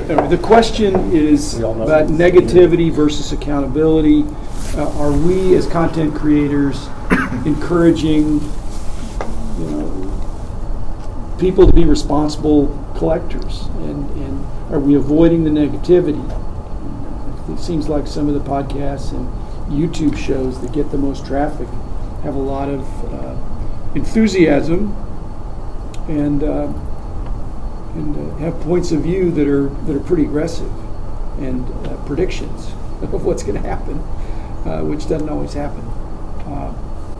Anyway, the question is about negativity versus accountability. Are we as content creators encouraging, people to be responsible collectors, and are we avoiding the negativity? It seems like some of the podcasts and YouTube shows that get the most traffic have a lot of enthusiasm and have points of view that are pretty aggressive, and predictions of what's going to happen, which doesn't always happen.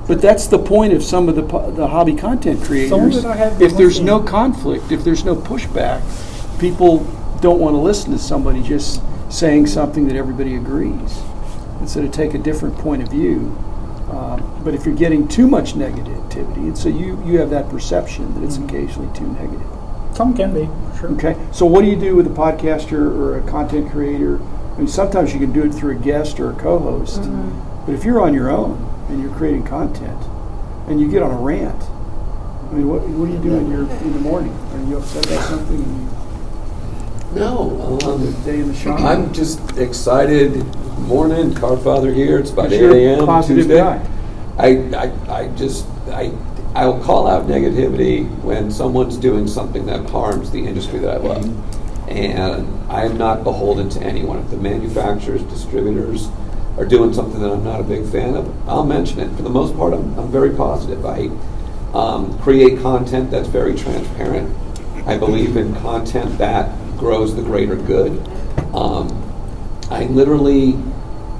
But that's the point of some of the hobby content creators. If there's no conflict, if there's no pushback, people don't want to listen to somebody just saying something that everybody agrees, instead of take a different point of view. But if you're getting too much negativity, and so you have that perception that it's occasionally too negative. Some can be, sure. Okay, so what do you do with a podcaster or a content creator? I mean, sometimes you can do it through a guest or a co-host, but if you're on your own and you're creating content and you get on a rant, I mean, what do you do in the morning? Are you upset about something? No. Day in the shop? I'm just excited. Morning, Cardfather here. It's about 8 You're a.m. a positive Tuesday. guy. I'll call out negativity when someone's doing something that harms the industry that I love. And I am not beholden to anyone. If the manufacturers, distributors are doing something that I'm not a big fan of, I'll mention it. For the most part, I'm very positive. I create content that's very transparent. I believe in content that grows the greater good. I literally,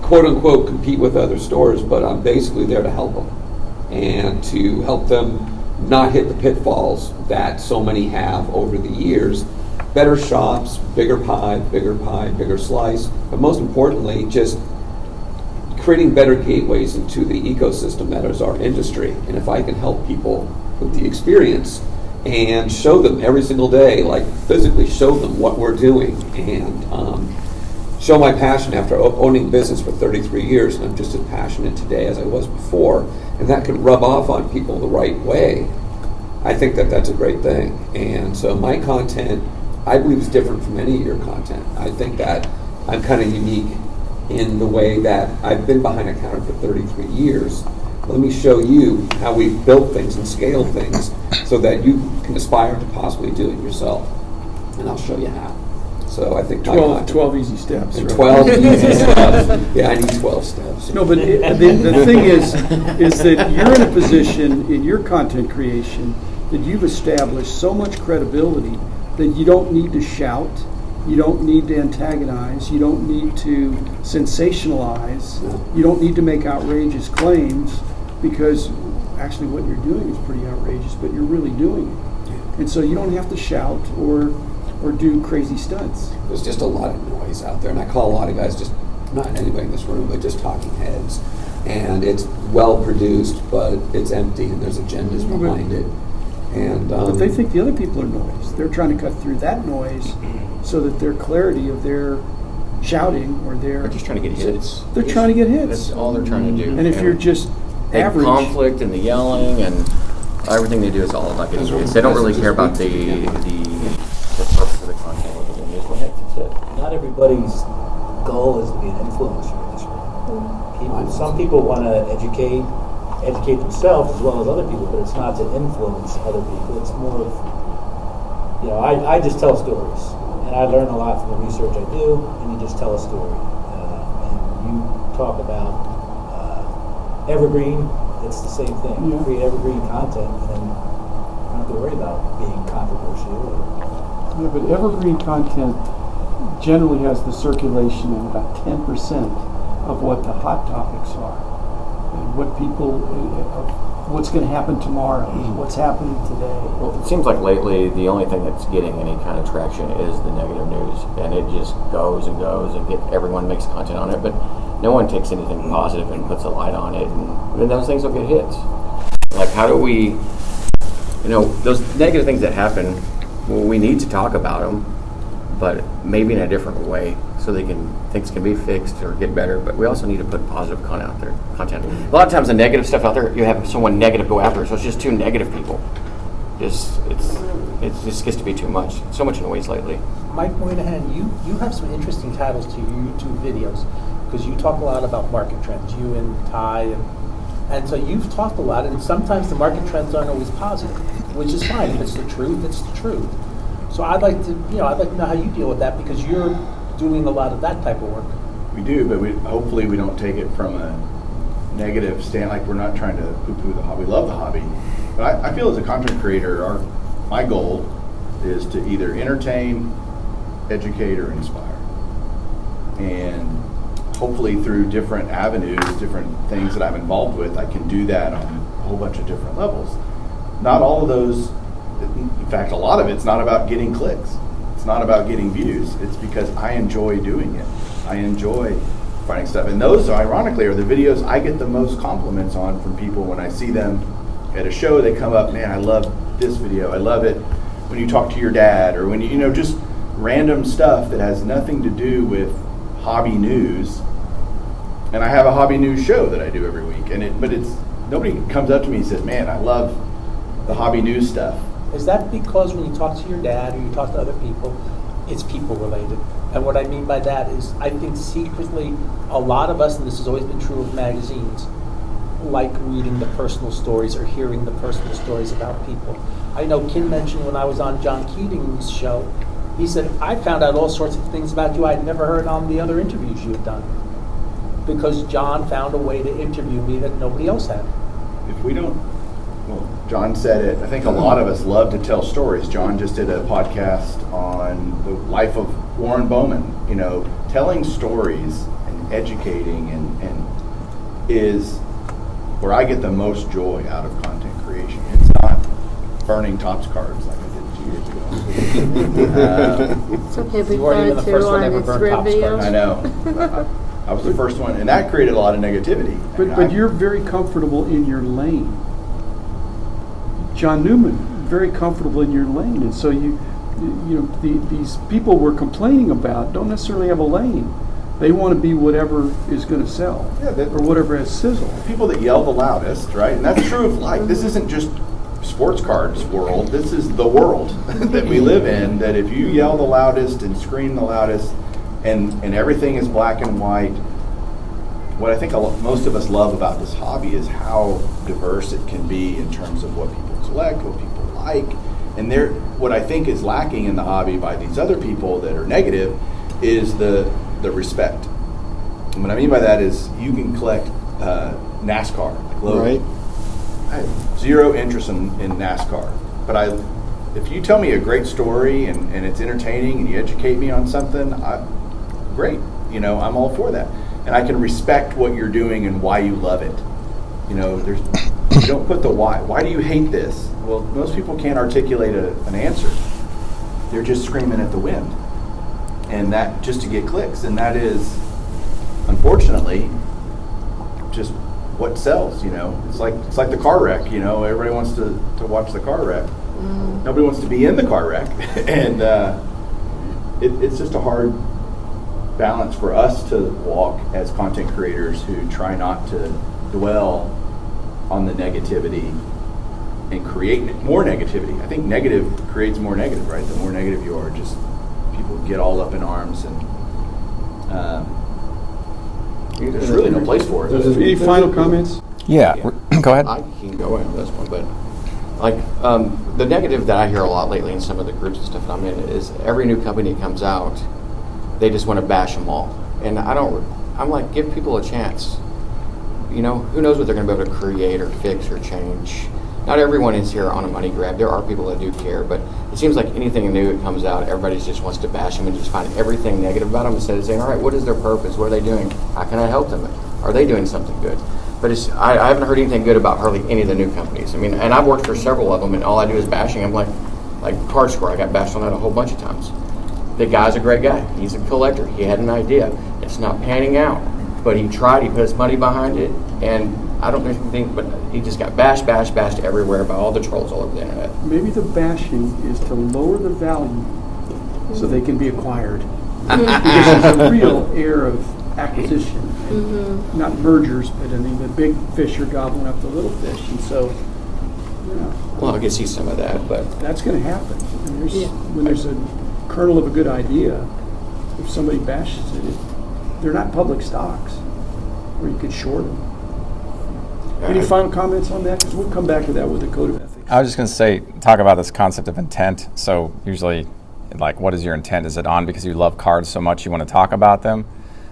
quote unquote, compete with other stores, but I'm basically there to help them and to help them not hit the pitfalls that so many have over the years. Better shops, bigger pie, bigger slice, but most importantly, just creating better gateways into the ecosystem that is our industry. And if I can help people with the experience and show them every single day, like physically show them what we're doing, and show my passion after owning business for 33 years, and I'm just as passionate today as I was before, and that can rub off on people the right way, I think that that's a great thing. And so my content, I believe, is different from any of your content. I think that I'm kind of unique in the way that I've been behind a counter for 33 years. Let me show you how we've built things and scaled things so that you can aspire to possibly do it yourself. And I'll show you how. So I think 12 easy steps. Right? 12 easy steps. Yeah, I need 12 steps. No, but the thing is that you're in a position in your content creation that you've established so much credibility that you don't need to shout, you don't need to antagonize, you don't need to sensationalize, you don't need to make outrageous claims, because actually what you're doing is pretty outrageous, but you're really doing it. And so you don't have to shout or do crazy stunts. There's just a lot of noise out there, and I call a lot of guys just, not anybody in this room, but just talking heads. And it's well produced, but it's empty, and there's agendas behind it. And but they think the other people are noise. They're trying to cut through that noise so that their clarity of their shouting or their... They're just trying to get hits. They're trying to get hits. That's all they're trying to do. And if you're just average... conflict and the yelling and everything they do is all about getting hits. They don't really care about the purpose of the content. Not everybody's goal is to be an influencer in this room. Some people want to educate themselves as well as other people, but it's not to influence other people. It's more of, I just tell stories, and I learn a lot from the research I do, and you just tell a story. And you talk about evergreen, it's the same thing. You create evergreen content, and then you don't have to worry about being controversial. Yeah, but evergreen content generally has the circulation of about 10% of what the hot topics are, and what's going to happen tomorrow, what's happening today. Well, it seems like lately the only thing that's getting any kind of traction is the negative news, and it just goes and goes, and everyone makes content on it, but no one takes anything positive and puts a light on it, and those things will get hits. Like, how do we, those negative things that happen, well, we need to talk about them, but maybe in a different way, so things can be fixed or get better. But we also need to put positive content out there. A lot of times, the negative stuff out there, you have someone negative go after it, so it's just two negative people. it just gets to be too much. So much noise lately. Mike Moynihan, you have some interesting titles to your YouTube videos because you talk a lot about market trends. You and Ty, and so you've talked a lot. And sometimes the market trends aren't always positive, which is fine. If it's the truth, it's the truth. So I'd like to know how you deal with that because you're doing a lot of that type of work. We do, but hopefully we don't take it from a negative stand. Like we're not trying to poo-poo the hobby. We love the hobby, but I feel as a content creator, my goal is to either entertain, educate, or inspire. And hopefully through different avenues, different things that I'm involved with, I can do that on a whole bunch of different levels. Not all of those, in fact, a lot of it's not about getting clicks. It's not about getting views. It's because I enjoy doing it. I enjoy finding stuff. And those, ironically, are the videos I get the most compliments on from people when I see them at a show. They come up, man, I love this video. I love it when you talk to your dad, or when you just random stuff that has nothing to do with hobby news. And I have a hobby news show that I do every week. But nobody comes up to me and says, man, I love the hobby news stuff. Is that because when you talk to your dad or you talk to other people, it's people related? And what I mean by that is I think secretly a lot of us, and this has always been true of magazines, like reading the personal stories or hearing the personal stories about people. I know Kim mentioned when I was on John Keating's show, he said, I found out all sorts of things about you I'd never heard on the other interviews you had done. Because John found a way to interview me that nobody else had. If we don't, well, John said it, I think a lot of us love to tell stories. John just did a podcast on the life of Warren Bowman. Telling stories and educating and is where I get the most joy out of content creation. It's not burning Topps cards like I did 2 years ago. It's okay, You weren't even the first one on ever its burned Topps review. cards. I know. I was the first one, and that created a lot of negativity. But you're very comfortable in your lane. John Newman, very comfortable in your lane, and so these people we're complaining about don't necessarily have a lane. They want to be whatever is going to sell, or whatever has sizzle. People that yell the loudest, right? And that's true of life. This isn't just sports cards world. This is the world that we live in. That if you yell the loudest and scream the loudest, and everything is black and white. What I think most of us love about this hobby is how diverse it can be in terms of what people select, what people like. And what I think is lacking in the hobby by these other people that are negative is the respect. And what I mean by that is you can collect NASCAR. Right. I have zero interest in NASCAR. But if you tell me a great story and it's entertaining and you educate me on something, great. I'm all for that. And I can respect what you're doing and why you love it. You don't put the why. Why do you hate this? Well, most people can't articulate an answer. They're just screaming at the wind. And that just to get clicks. And that is, unfortunately, just what sells, It's like the car wreck, Everybody wants to watch the car wreck. Nobody wants to be in the car wreck. And it's just a hard balance for us to walk as content creators who try not to dwell on the negativity and create more negativity. I think negative creates more negative, right? The more negative you are, just people get all up in arms, and there's really no place for it. Any final comments? Yeah. Go ahead. I can go in this one, but the negative that I hear a lot lately in some of the groups and stuff that I'm in is every new company that comes out, they just want to bash them all. And I'm like, give people a chance. Who knows what they're going to be able to create or fix or change. Not everyone is here on a money grab. There are people that do care, but it seems like anything new that comes out, everybody just wants to bash them and just find everything negative about them instead of saying, all right, what is their purpose? What are they doing? How can I help them? Are they doing something good? But I haven't heard anything good about hardly any of the new companies. And I've worked for several of them, and all I do is bashing. I'm like Card Score. I got bashed on that a whole bunch of times. The guy's a great guy. He's a collector. He had an idea. It's not panning out, but he tried. He put his money behind it, and I don't think, but he just got bashed everywhere by all the trolls all over the internet. Maybe the bashing is to lower the value so they can be acquired. Because there's a real air of acquisition, and not mergers, but the big fish are gobbling up the little fish, and so Well, I can see some of that, but That's going to happen. And when there's a kernel of a good idea, if somebody bashes it, they're not public stocks where you could short them. Any final comments on that? Because we'll come back to that with the code of ethics. I was just going to say, talk about this concept of intent. So usually, like, what is your intent? Is it on because you love cards so much you want to talk about them?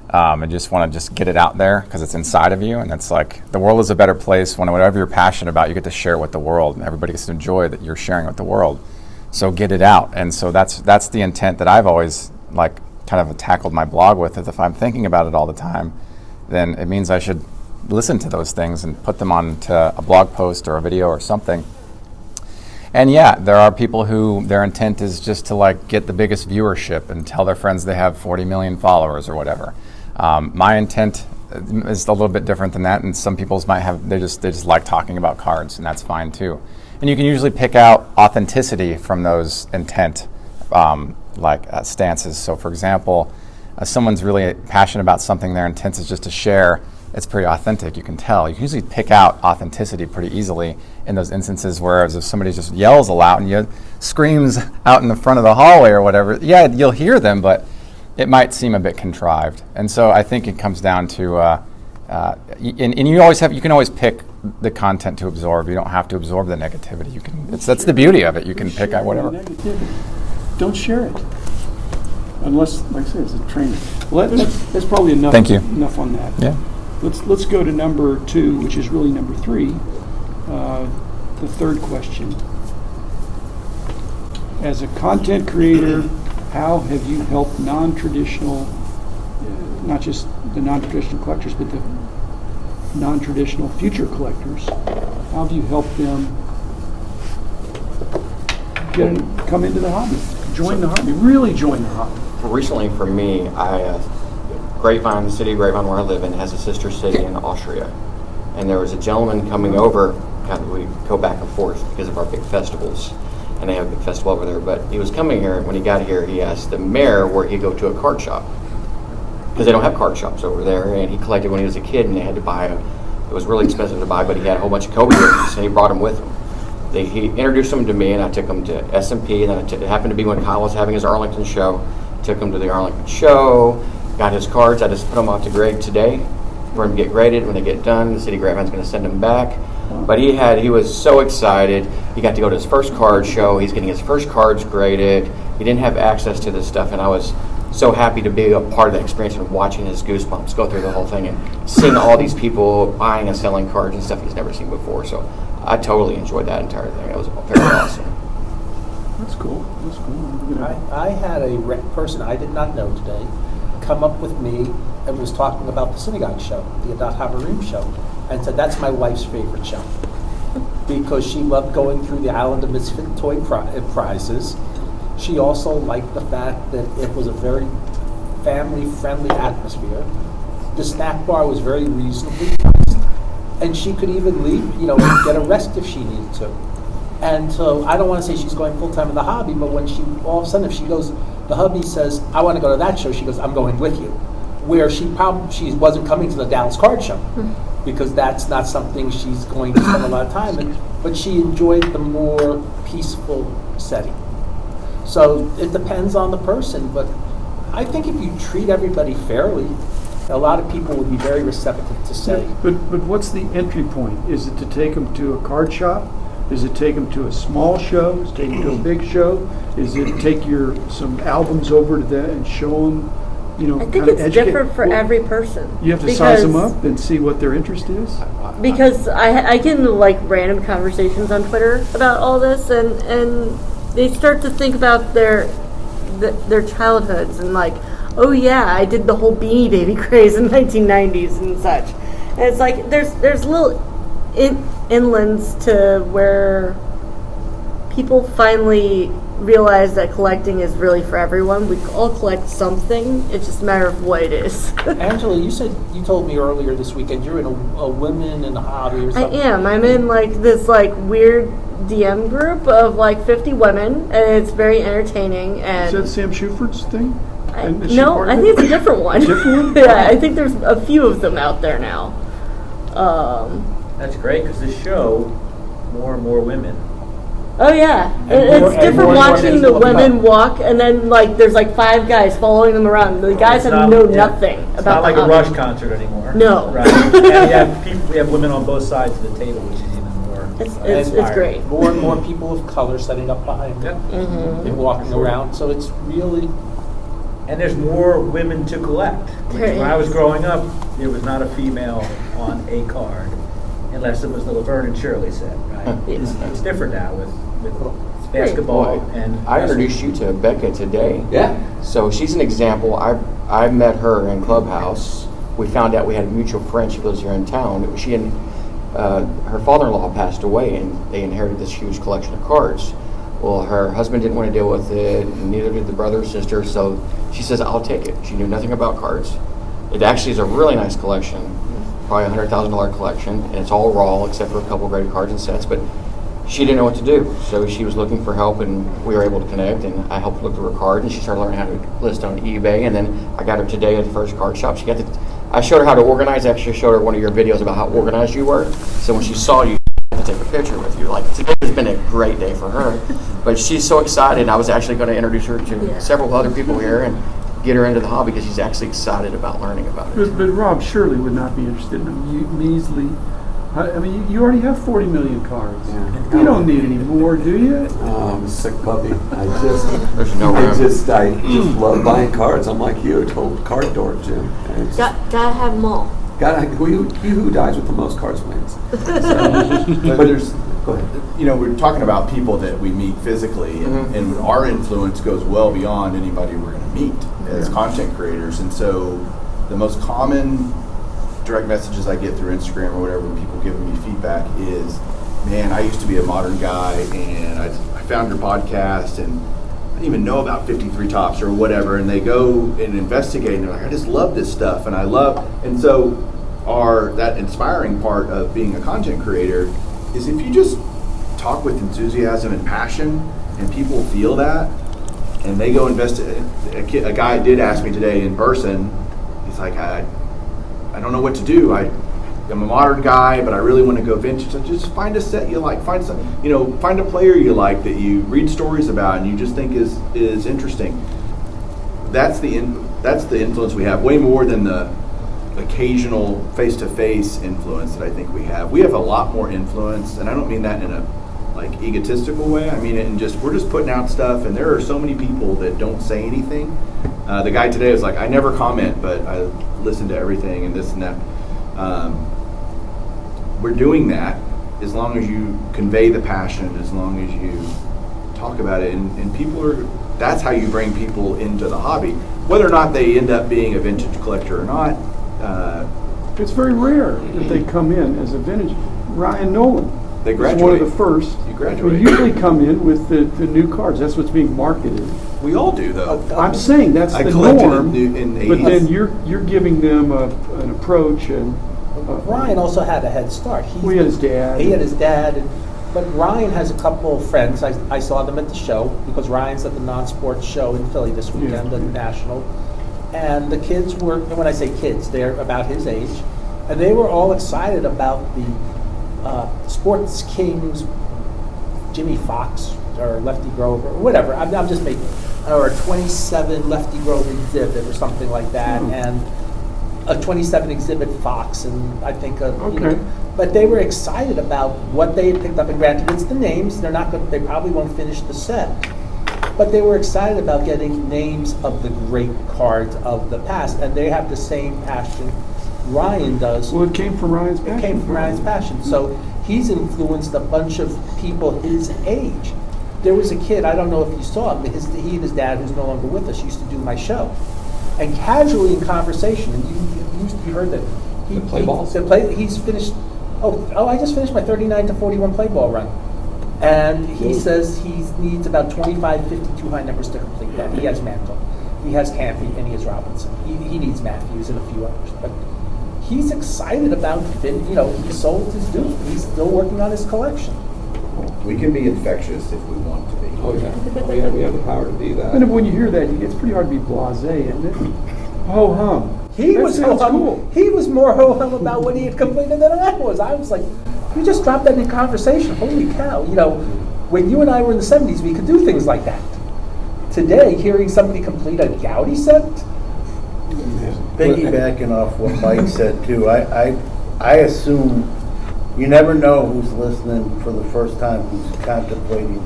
And just want to just get it out there because it's inside of you. And it's like, the world is a better place when whatever you're passionate about, you get to share it with the world. And everybody gets to enjoy that you're sharing with the world. So get it out. And so that's the intent that I've always, like, kind of tackled my blog with. Is if I'm thinking about it all the time, then it means I should listen to those things and put them onto a blog post or a video or something. And yeah, there are people who their intent is just to like get the biggest viewership and tell their friends they have 40 million followers or whatever. My intent is a little bit different than that, and some people's might have they just like talking about cards, and that's fine too. And you can usually pick out authenticity from those intent stances. So for example, if someone's really passionate about something, their intent is just to share. It's pretty authentic, you can tell. You can usually pick out authenticity pretty easily in those instances, whereas if somebody just yells a lot and screams out in the front of the hallway or whatever, yeah, you'll hear them, but it might seem a bit contrived. And so I think it comes down to, and you can always pick the content to absorb. You don't have to absorb the negativity. That's the beauty of it. You can pick out whatever. Don't share it. Unless, like I said, it's a training. Well, that's probably enough. Thank you. Enough on that. Yeah. Let's go to number 2, which is really number 3. The third question. As a content creator, how have you helped non-traditional, not just the non-traditional collectors, but the non-traditional future collectors? How have you helped them come into the hobby, join the hobby, really join the hobby? recently for me, Grapevine, the city of Grapevine where I live in, has a sister city in Austria. And there was a gentleman coming over, we go back and forth because of our big festivals, and they have a big festival over there, but he was coming here, and when he got here, he asked the mayor where he'd go to a card shop, because they don't have card shops over there, and he collected when he was a kid, and they had to buy it was really expensive to buy, but he had a whole bunch of Kobe rings, and he brought them with him. He introduced them to me, and I took them to S&P, and then it happened to be when Kyle was having his Arlington show. Took him to the Arlington show, got his cards. I just put them off to grade today for him to get graded. When they get done, the city of Grapevine's going to send them back. But he was so excited. He got to go to his first card show. He's getting his first cards graded. He didn't have access to this stuff, and I was so happy to be a part of that experience and watching his goosebumps go through the whole thing and seeing all these people buying and selling cards and stuff he's never seen before. So I totally enjoyed that entire thing. It was very awesome. That's cool. That's cool. I had a person I did not know today come up with me and was talking about the synagogue show, the Adat Havarim show, and said that's my wife's favorite show because she loved going through the Island of Misfit toy prizes. She also liked the fact that it was a very family-friendly atmosphere. The snack bar was very reasonably priced, and she could even leave, get a rest if she needed to. And so I don't want to say she's going full-time in the hobby, but when she, all of a sudden, if she goes, the hubby says, I want to go to that show, she goes, I'm going with you. Where she wasn't coming to the Dallas Card Show, because that's not something she's going to spend a lot of time in, but she enjoyed the more peaceful setting. So it depends on the person, but I think if you treat everybody fairly, a lot of people would be very receptive to say. But what's the entry point? Is it to take them to a card shop? Is it take them to a small show? Is it take them to a big show? Is it take some albums over to them and show them, I think it's different for every person. You have to size them up and see what their interest is? Because I get into random conversations on Twitter about all this, and they start to think about their childhoods and oh yeah, I did the whole Beanie Baby craze in 1990s and such. And it's there's little inlands to where people finally realize that collecting is really for everyone. We all collect something. It's just a matter of what it is. Angela, you told me earlier this weekend you're in a women in a hobby or something. I am. I'm in this weird DM group of 50 women, and it's very entertaining. And is that Sam Schuford's thing? No, I think it's a different one. Different one? Yeah, I think there's a few of them out there now. That's great because this show more and more women. Oh yeah, And more- it's and different more watching the people come women up. walk, and then like there's like 5 guys following them around. The guys It's have not- yeah. nothing It's about not like the a hobby. Rush concert anymore. No. Right. And we have women on both sides of the table, which is even more. It's inspiring. great. More and more people of color setting up behind them Mm-hmm. and walking around. So it's really And there's more women to collect. There When I was is. growing up, there was not a female on a card, unless it was the Laverne and Shirley set, right? It's different now with basketball and. I introduced you to Beckett today. Yeah. So she's an example. I met her in Clubhouse. We found out we had a mutual friend. She lives here in town. She and her father-in-law passed away, and they inherited this huge collection of cards. Well, her husband didn't want to deal with it, and neither did the brother or sister, so she says, I'll take it. She knew nothing about cards. It actually is a really nice collection, probably a $100,000 collection, and it's all raw except for a couple graded cards and sets, but she didn't know what to do. So she was looking for help, and we were able to connect, and I helped look through her card, and she started learning how to list on eBay, and then I got her today at the first card shop. I showed her how to organize. I actually showed her one of your videos about how organized you were, so when she saw you, to take a picture with you. Like, today has been a great day for her, but she's so excited. I was actually going to introduce her to several other people here and get her into the hobby because she's actually excited about learning about it. But Rob surely would not be interested in a measly. I mean, you already have 40 million cards. Yeah. You don't need any more, do you? I'm a sick puppy. There's no room. I just love buying cards. I'm like you, a total card dork, Jim. And it's- Gotta have them all. who dies with the most cards wins. But there's, Go ahead. you know, we're talking about people that we meet physically, and our influence goes well beyond anybody we're going to meet as content creators. And so the most common direct messages I get through Instagram or whatever when people giving me feedback is, man, I used to be a modern guy, and I found your podcast, and I didn't even know about 53 Tops or whatever, and they go and investigate, and they're like, I just love this stuff, and so that inspiring part of being a content creator is if you just talk with enthusiasm and passion, and people feel that, and they go investigate. A guy did ask me today in person, he's like, I don't know what to do. I'm a modern guy, but I really want to go vintage. So just find a set you like. Find a player you like that you read stories about and you just think is interesting. That's the influence we have, way more than the occasional face-to-face influence that I think we have. We have a lot more influence, and I don't mean that in a like egotistical way. I mean it in we're just putting out stuff, and there are so many people that don't say anything. The guy today was like, I never comment, but I listen to everything and this and that. We're doing that as long as you convey the passion, as long as you talk about it, and that's how you bring people into the hobby. Whether or not they end up being a vintage collector or not, It's very rare that they come in as a vintage. Ryan Nolan They is one of graduate. the first. You graduate. They usually come in with the new cards. That's what's being marketed. we all do though. I'm saying that's I the collected norm, in the but 80s. then you're giving them an approach, and Ryan also had a head start. we had his dad. He had his dad, but Ryan has a couple of friends. I saw them at the show because Ryan's at the non-sports show in Philly this weekend, the National. And the kids were, and when I say kids, they're about his age, and they were all excited about the Sports Kings, Jimmy Fox or Lefty Grover or whatever. I'm just making, or a 27 Lefty Grover exhibit or something like that, and a 27 exhibit Fox, and I think but they were excited about what they had picked up. And granted, it's the names. They're not good. They probably won't finish the set, but they were excited about getting names of the great cards of the past, and they have the same passion Ryan does. Well, it came from Ryan's passion. It came from Ryan's passion. So he's influenced a bunch of people his age. There was a kid, I don't know if you saw him, he and his dad, who's no longer with us, used to do my show. And casually in conversation, and you heard that. The play balls? He's finished, I just finished my 39 to 41 play ball run. And he says he needs about 25, 52 high numbers to complete that. He has Mantle, he has Campy, and he has Robinson. He needs Matthews and a few others. But he's excited about, he sold his dues. He's still working on his collection. We can be infectious if we want to be. Oh yeah, we have the power to be that. And when you hear that, it's pretty hard to be blasé, isn't it? Ho hum. He That was sounds ho-hum. cool. He was more ho-hum about what he had completed than I was. I was like, You just dropped that in conversation. Holy cow! You know, when you and I were in the '70s, we could do things like that. Today, hearing somebody complete a Gaudi set. Piggybacking off what Mike said too, I assume you never know who's listening for the first time, who's contemplating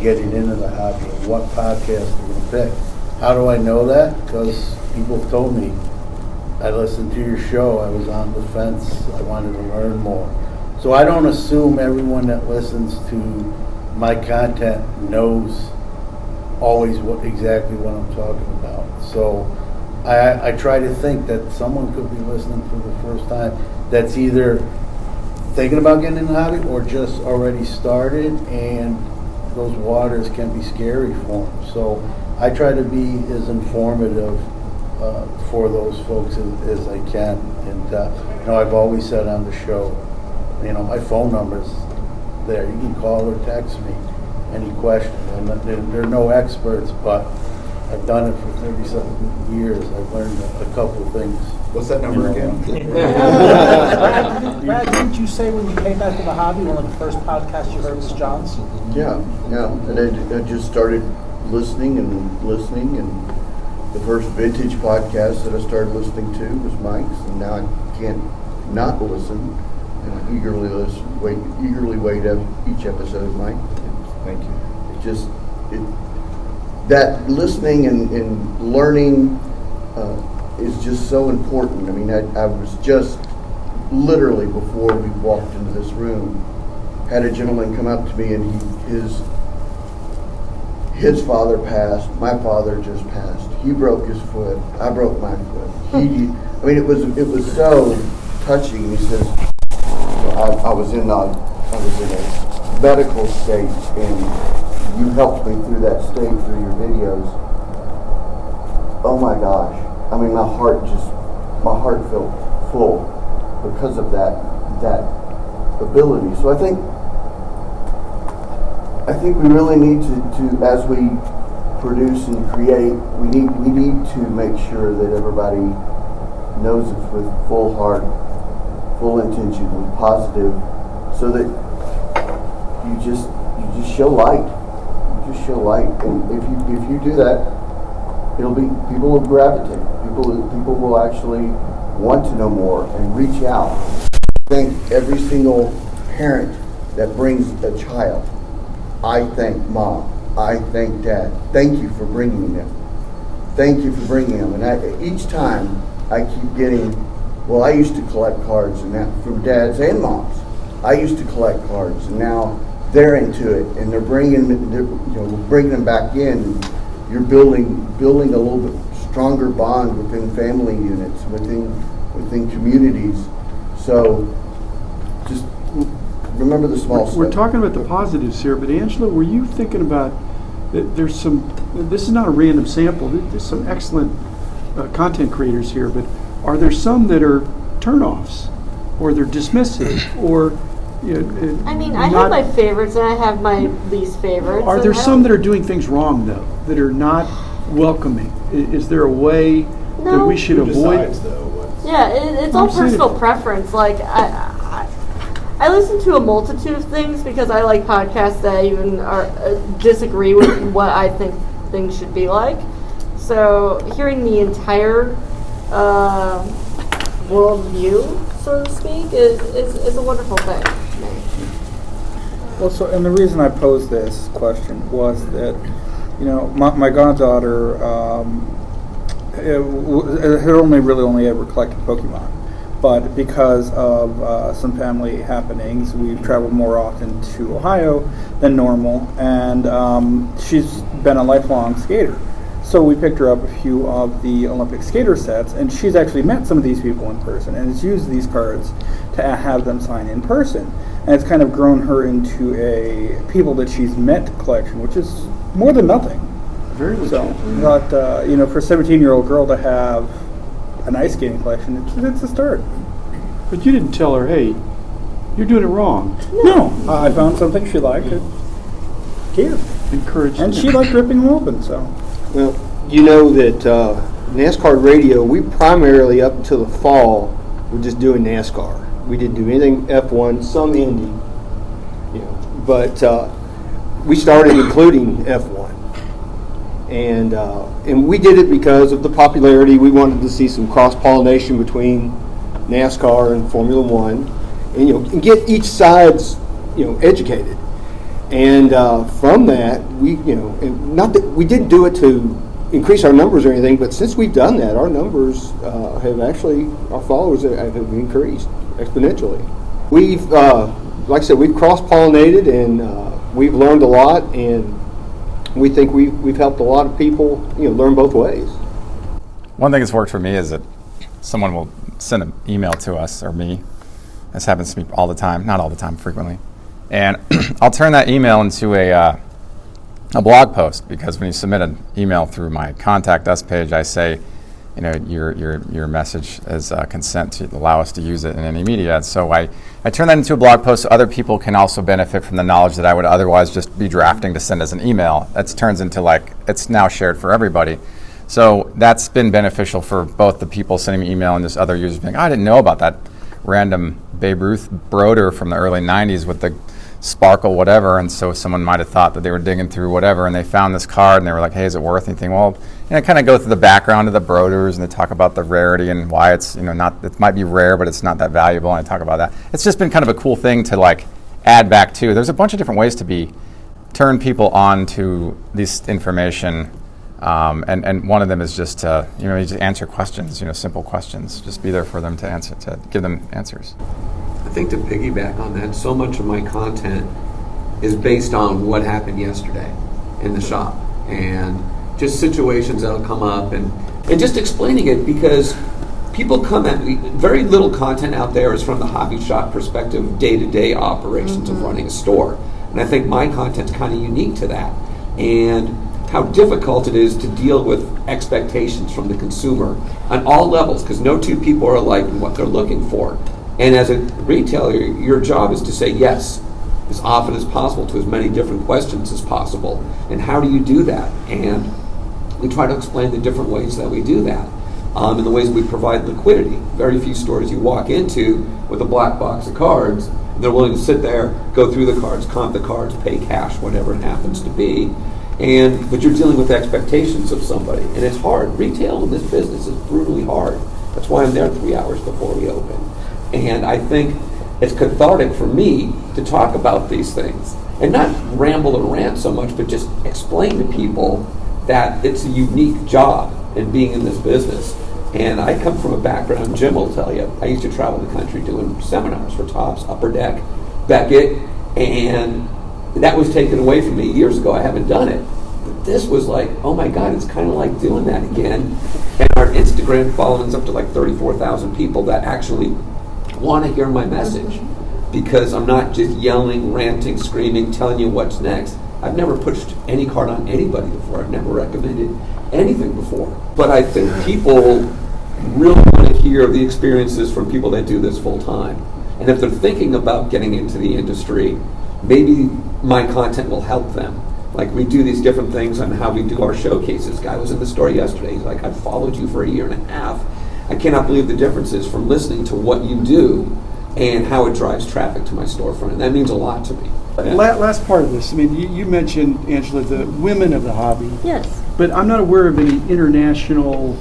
getting into the hobby, and what podcast they're going to pick. How do I know that? Because people have told me, I listened to your show, I was on the fence, I wanted to learn more. So I don't assume everyone that listens to my content knows always exactly what I'm talking about. So I try to think that someone could be listening for the first time that's either thinking about getting in the hobby or just already started, and those waters can be scary for them. So I try to be as informative for those folks as I can. And you know, I've always said on the show, you know, my phone number's there. You can call or text me any question. They're no experts, but I've done it for 37 years. I've learned a couple of things. What's that number again? Brad, didn't you say when you came back to the hobby, one of the first podcasts you heard was John's? Yeah. And I just started listening, and the first vintage podcast that I started listening to was Mike's, and now I can't not listen. And I eagerly wait each episode, Mike. Thank you. That listening and learning is just so important. I mean, I was just literally, before we walked into this room, had a gentleman come up to me, and his father passed. My father just passed. He broke his foot. I broke my foot. It was so touching. He says, I was in a medical state, and you helped me through that state through your videos. Oh my gosh. I mean, my heart felt full because of that ability. So I think we really need to as we produce and create, we need to make sure that everybody knows it's with full heart, full intention, and positive, so that you just show light. You just show light, and if you do that, people will gravitate. People will actually want to know more and reach out. I thank every single parent that brings a child. I thank Mom. I thank Dad. Thank you for bringing them. Thank you for bringing them. And each time I keep getting, well, I used to collect cards, and that from dads and moms. I used to collect cards, and now they're into it, and they're bringing them back in. You're building a little bit stronger bond within family units, within communities. So just remember the small stuff. We're talking about the positives here, but Angela, were you thinking about that there's some, this is not a random sample, there's some excellent content creators here, but are there some that are turnoffs, or they're dismissive, or I mean, I have my favorites and I have my least favorites. Are there some that are doing things wrong, though, that are not welcoming? Is there a way that we should avoid? Yeah, it's all personal preference. Like, I listen to a multitude of things because I like podcasts that even disagree with what I think things should be like. So hearing the entire worldview, so to speak, is a wonderful thing. Well, and the reason I posed this question was that, my goddaughter had only ever collected Pokemon, but because of some family happenings, we've traveled more often to Ohio than normal, and she's been a lifelong skater. So we picked her up a few of the Olympic skater sets, and she's actually met some of these people in person, and has used these cards to have them sign in person. And it's kind of grown her into a people that she's met collection, which is more than nothing. Very legit. So, but for a 17-year-old girl to have an ice skating collection, it's a start. But you didn't tell her, hey, you're doing it wrong. No, I found something she liked. Here, encouraged, and she liked ripping them open. So. Well, you know that NASCAR radio, we primarily up until the fall, we're just doing NASCAR. We didn't do anything F1, some Indy, but we started including F1, and we did it because of the popularity. We wanted to see some cross pollination between NASCAR and Formula One, and get each side's educated. And from that, not that we didn't do it to increase our numbers or anything, but since we've done that, our numbers our followers have increased exponentially. We've, like I said, we've cross-pollinated and we've learned a lot, and we think we've helped a lot of people, learn both ways. One thing that's worked for me is that someone will send an email to us, or me. This happens to me all the time, not all the time, frequently. And I'll turn that email into a blog post, because when you submit an email through my Contact Us page, I say, your message is consent to allow us to use it in any media. So I turn that into a blog post so other people can also benefit from the knowledge that I would otherwise just be drafting to send as an email. That turns into it's now shared for everybody. So that's been beneficial for both the people sending me email and just other users being, I didn't know about that random Babe Ruth broder from the early 90s with the sparkle whatever, and so someone might have thought that they were digging through whatever and they found this card and they were like, hey, is it worth anything? Well, I kind of go through the background of the broders and they talk about the rarity and why it's not, it might be rare but it's not that valuable, and I talk about that. It's just been kind of a cool thing to add back to. There's a bunch of different ways to turn people on to this information, and one of them is just to you just answer questions, simple questions. Just be there for them to give them answers. I think to piggyback on that, so much of my content is based on what happened yesterday in the shop, and just situations that'll come up, and just explaining it, because people come at me, very little content out there is from the hobby shop perspective, day-to-day operations of running a store. And I think my content's kind of unique to that, and how difficult it is to deal with expectations from the consumer on all levels, because no two people are alike in what they're looking for. And as a retailer, your job is to say yes as often as possible to as many different questions as possible. And how do you do that? And we try to explain the different ways that we do that, and the ways we provide liquidity. Very few stores you walk into with a black box of cards, and they're willing to sit there, go through the cards, comp the cards, pay cash, whatever it happens to be. But you're dealing with expectations of somebody, and it's hard. Retail in this business is brutally hard. That's why I'm there 3 hours before we open. And I think it's cathartic for me to talk about these things and not ramble or rant so much, but just explain to people that it's a unique job in being in this business. And I come from a background, Jim will tell you, I used to travel the country doing seminars for Tops, Upper Deck, Beckett, and that was taken away from me years ago. I haven't done it. But this was like, oh my God, it's kind of like doing that again. And our Instagram following's up to 34,000 people that actually want to hear my message, because I'm not just yelling, ranting, screaming, telling you what's next. I've never pushed any card on anybody before. I've never recommended anything before. But I think people really want to hear the experiences from people that do this full time. And if they're thinking about getting into the industry, maybe my content will help them. We do these different things on how we do our showcases. Guy was in the store yesterday. He's like, I've followed you for a year and a half. I cannot believe the differences from listening to what you do and how it drives traffic to my storefront. And that means a lot to me. Yeah. Last part of this, you mentioned, Angela, the women of the hobby. Yes. But I'm not aware of any international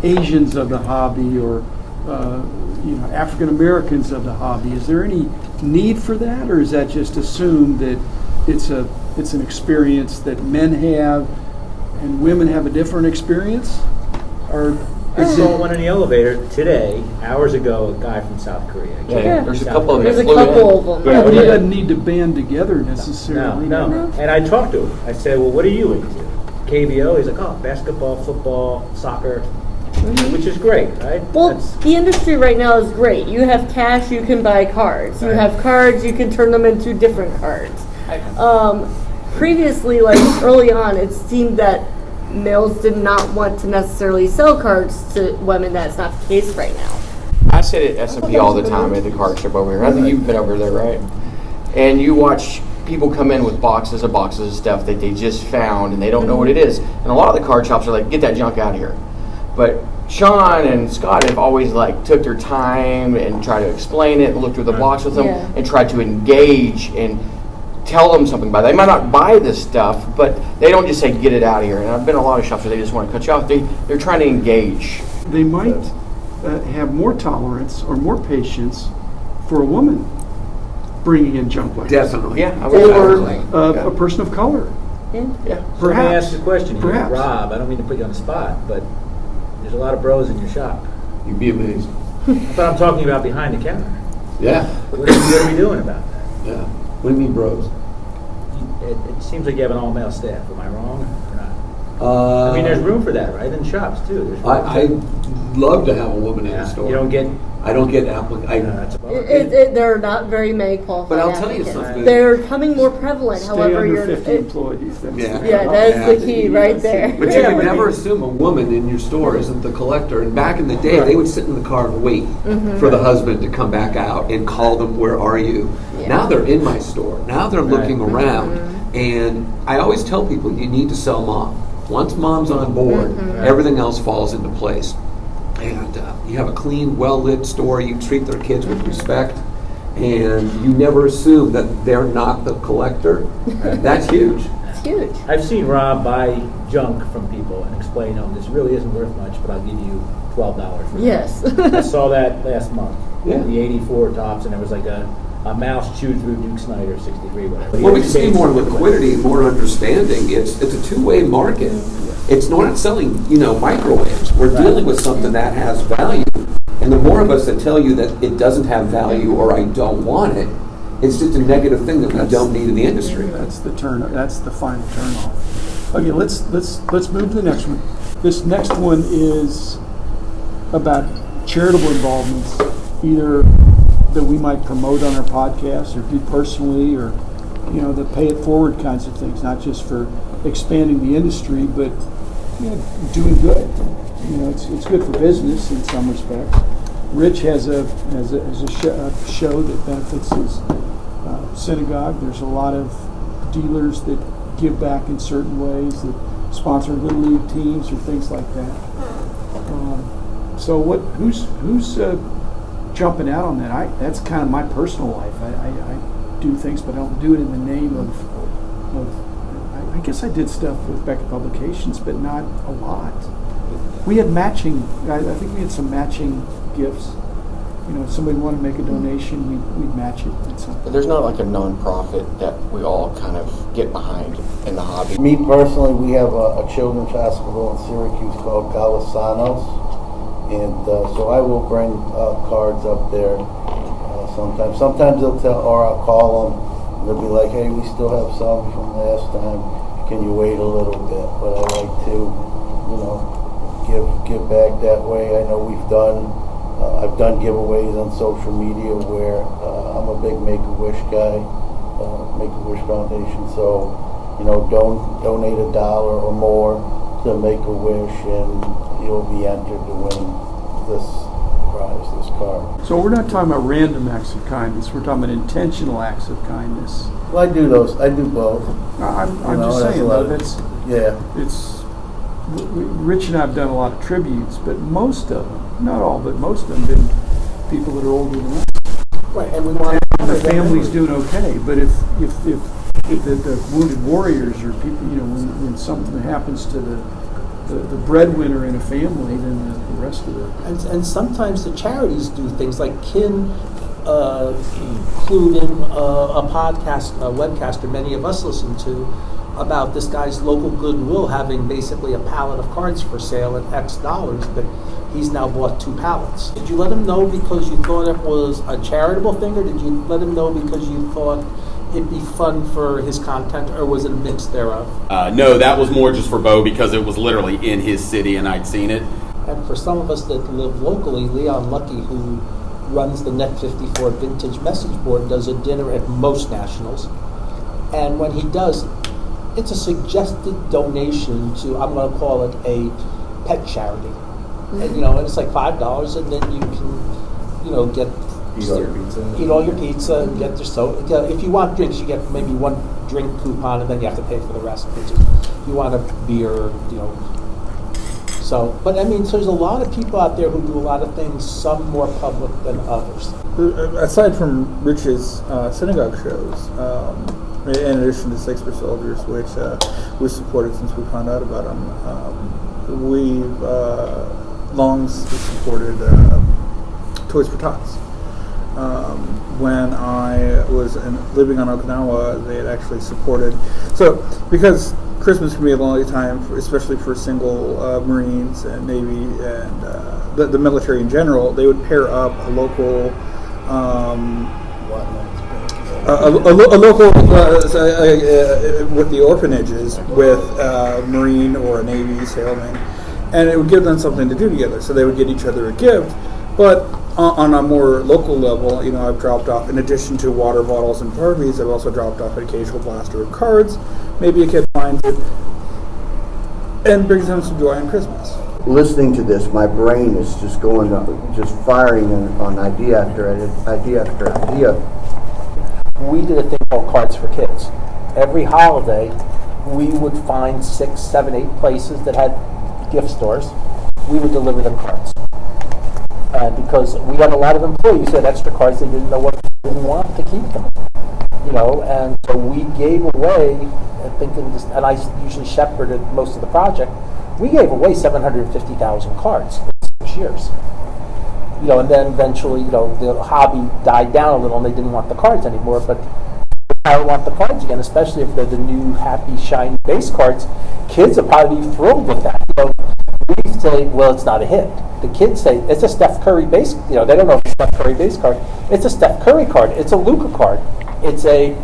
Asians of the hobby, or African Americans of the hobby. Is there any need for that, or is that just assumed that it's an experience that men have and women have a different experience? Or I saw one in the elevator today, hours ago, a guy from South Korea. Yeah. There's a couple of them. There's a couple of them. Yeah, but he doesn't need to band together necessarily. No. And I talked to him. I said, well, what are you into? KBO? He's like, oh, basketball, football, soccer, which is great, right? Well, the industry right now is great. You have cash, you can buy cards. You have cards, you can turn them into different cards. Previously, early on, it seemed that males did not want to necessarily sell cards to women. That's not the case right now. I sit at S&P all the time at the card shop over here. I think you've been over there, right? And you watch people come in with boxes of stuff that they just found and they don't know what it is. And a lot of the card shops are like, get that junk out of here. But Sean and Scott have always like took their time and tried to explain it, looked through the box with them, Yeah. and tried to engage and tell them something about it. They might not buy this stuff, but they don't just say get it out of here. And I've been in a lot of shops where they just want to cut you off. They're trying to engage. They might have more tolerance or more patience for a woman bringing in junk like this. Definitely. Yeah, I would Or definitely. a person of color. Yeah. So let me Perhaps. ask you a question here. Perhaps. Rob, I don't mean to put you on the spot, but there's a lot of bros in your shop. You'd be amazed. But I'm talking about behind the counter. Yeah. What are we doing about that? Yeah. What do you mean, bros? It seems like you have an all-male staff. Am I wrong or not? I mean, there's room for that, right? In shops, too. There's room I'd love to have a woman in the store. You don't get... I don't get applicants. that's a bummer. There are not very many qualified But I'll tell you applicants. something. They're becoming more prevalent. Stay However, under you're 50 employees. That's yeah, that's the key right there. But you can never assume a woman in your store isn't the collector. And back in the day, they would sit in the car and wait for the husband to come back out and call them, "Where are you?" Yeah. Now they're in my store. Now they're looking around. Mm-hmm. And I always tell people, you need to sell mom. Once mom's on board, everything else falls into place. And you have a clean, well-lit store. You treat their kids with respect. And you never assume that they're not the collector. That's huge. It's huge. I've seen Rob buy junk from people and explain, this really isn't worth much, but I'll give you $12 for it. Yes. I saw that last month. Yeah. The 84 tops, and there was like a mouse chewed through Duke Snyder 63, whatever. Well, we just need more liquidity, more understanding. It's a two-way market. It's not selling, microwaves. We're dealing with something that has value. And the more of us that tell you that it doesn't have value or I don't want it, it's just a negative thing that we don't need in the industry. That's the final turn off. Okay, let's move to the next one. This next one is about charitable involvements, either that we might promote on our podcast or do personally, or the pay it forward kinds of things, not just for expanding the industry, but doing good. It's good for business in some respects. Rich has a show that benefits his synagogue. There's a lot of dealers that give back in certain ways, that sponsor little league teams or things like that. So who's jumping out on that? That's kind of my personal life. I do things, but I don't do it in the name of I guess I did stuff with Beckett Publications, but not a lot. We had matching. I think we had some matching gifts. If somebody wanted to make a donation, we'd match it. But there's not like a non-profit that we all kind of get behind in the hobby. Me personally, we have a children's hospital in Syracuse called Galisanos, and so I will bring cards up there sometimes. Sometimes they'll tell, or I'll call them. They'll be like, "Hey, we still have some from last time. Can you wait a little bit?" But I like to, give back that way. I know I've done giveaways on social media where I'm a big Make-A-Wish guy, Make-A-Wish Foundation. So, donate $1 or more to Make-A-Wish, and you'll be entered to win this prize, this card. So we're not talking about random acts of kindness. We're talking about intentional acts of kindness. Well, I do those. I do both. I'm just saying though, it's Rich and I have done a lot of tributes, but most of them, not all, but most of them, have been people that are older than us. Right, and we want The family's doing okay, but if the wounded warriors or people, when something happens to the breadwinner in a family, then the rest of it. And sometimes the charities do things like Kin clued in a podcast, a webcaster many of us listen to, about this guy's local Goodwill having basically a pallet of cards for sale at X dollars, but he's now bought 2 pallets. Did you let him know because you thought it was a charitable thing, or did you let him know because you thought it'd be fun for his content, or was it a mix thereof? No, that was more just for Bo because it was literally in his city and I'd seen it. And for some of us that live locally, Leon Lucky, who runs the Net 54 Vintage Message Board, does a dinner at most nationals. And when he does, it's a suggested donation to, I'm going to call it a pet charity. And, and it's like $5, and then you can, get... Eat all your pizza. Eat all your pizza and get your soda. If you want drinks, you get maybe 1 drink coupon, and then you have to pay for the rest. If you want a beer, So, but I mean, so there's a lot of people out there who do a lot of things, some more public than others. Aside from Rich's synagogue shows, in addition to Six for Soldiers, which we've supported since we found out about them, we've long supported Toys for Tots. When I was living on Okinawa, they had actually supported. So, because Christmas can be a lonely time, especially for single Marines and Navy and the military in general, they would pair up a local with the orphanages with a Marine or a Navy sailman, and it would give them something to do together. So they would get each other a gift, but on a more local level, I've dropped off, in addition to water bottles and Barbies, I've also dropped off an occasional blaster of cards. Maybe a kid finds it and brings them some joy on Christmas. Listening to this, my brain is just going, just firing on idea after idea after idea. We did a thing called Cards for Kids. Every holiday, we would find 6, 7, 8 places that had gift stores. We would deliver them cards. And because we had a lot of employees who had extra cards, they didn't know what they didn't want to keep them. And so we gave away, and I usually shepherded most of the project, we gave away 750,000 cards in 6 years. And then eventually, the hobby died down a little and they didn't want the cards anymore, but I want the cards again, especially if they're the new, happy, shiny base cards. Kids will probably be thrilled with that. We say, well, it's not a hit. The kids say, it's a Steph Curry base, they don't know if it's a Steph Curry base card. It's a Steph Curry card. It's a Luka card. It's a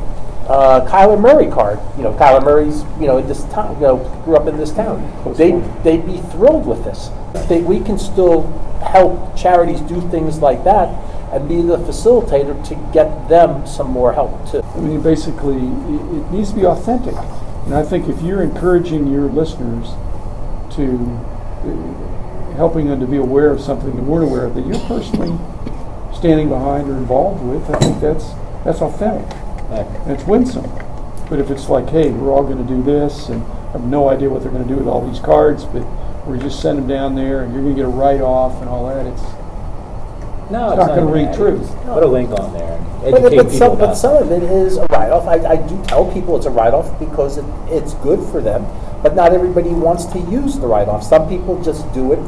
Kyler Murray card. Kyler Murray's, in this town, grew up in this town. They'd be thrilled with this. We can still help charities do things like that and be the facilitator to get them some more help too. I mean, basically, it needs to be authentic. And I think if you're encouraging your listeners to helping them to be aware of something they weren't aware of that you're personally standing behind or involved with, I think that's authentic. And it's winsome. But if it's like, hey, we're all going to do this, and I have no idea what they're going to do with all these cards, but we just send them down there, and you're going to get a write-off and all that, it's not going to ring true. Put a link on there. But some of it is a write-off. I do tell people it's a write-off because it's good for them, but not everybody wants to use the write-off. Some people just do it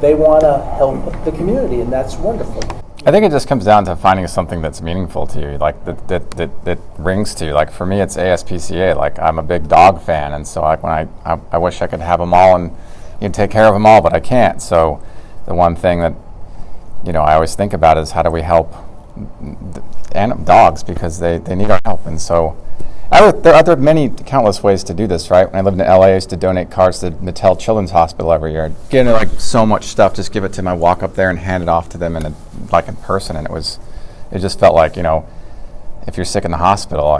they want to help the community, and that's wonderful. I think it just comes down to finding something that's meaningful to you, like that rings to you. Like for me, it's ASPCA. Like I'm a big dog fan, and so when I wish I could have them all and take care of them all, but I can't. So the one thing that I always think about is how do we help dogs, because they need our help. And so there are many countless ways to do this, right? When I lived in LA, I used to donate cards to Mattel Children's Hospital every year. Get into so much stuff, just give it to them. I walk up there and hand it off to them in person, and it just felt like, if you're sick in the hospital,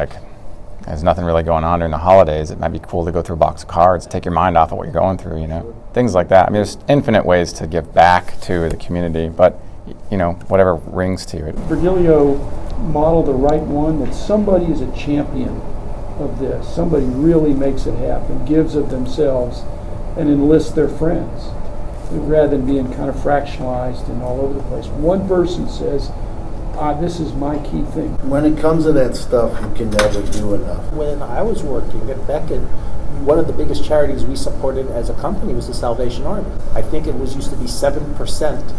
there's nothing really going on during the holidays, it might be cool to go through a box of cards, take your mind off of what you're going through, things like that. I mean, there's infinite ways to give back to the community, but whatever rings to you. Virgilio modeled the right one, that somebody is a champion of this. Somebody really makes it happen, gives of themselves, and enlists their friends, rather than being kind of fractionalized and all over the place. One person says, this is my key thing. When it comes to that stuff, you can never do enough. When I was working at Beckett, one of the biggest charities we supported as a company was the Salvation Army. I think it used to be 7%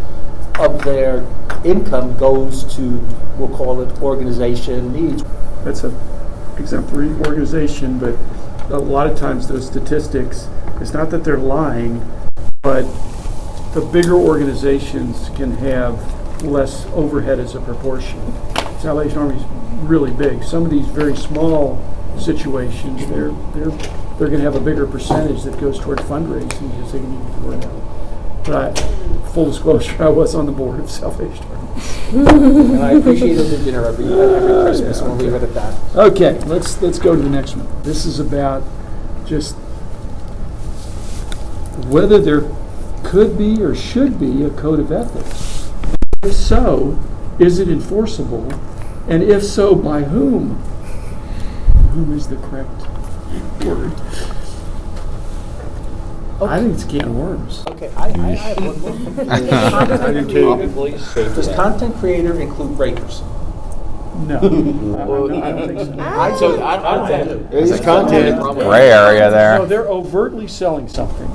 of their income goes to, we'll call it, organization needs. That's an exemplary organization, but a lot of times those statistics, it's not that they're lying, but the bigger organizations can have less overhead as a proportion. Salvation Army is really big. Some of these very small situations, they're going to have a bigger percentage that goes toward fundraising because they can get the word out. But full disclosure, I was on the board of Salvation Army. And I appreciated the dinner every Christmas, and we'll leave it at that. Okay, let's go to the next one. This is about just whether there could be or should be a code of ethics. If so, is it enforceable? And if so, by whom? Whom is the correct word? I think it's a can of worms. Okay, I have one more. Does content creator include breakers? No. I don't think so. It's content. Gray area No, there. they're overtly selling something.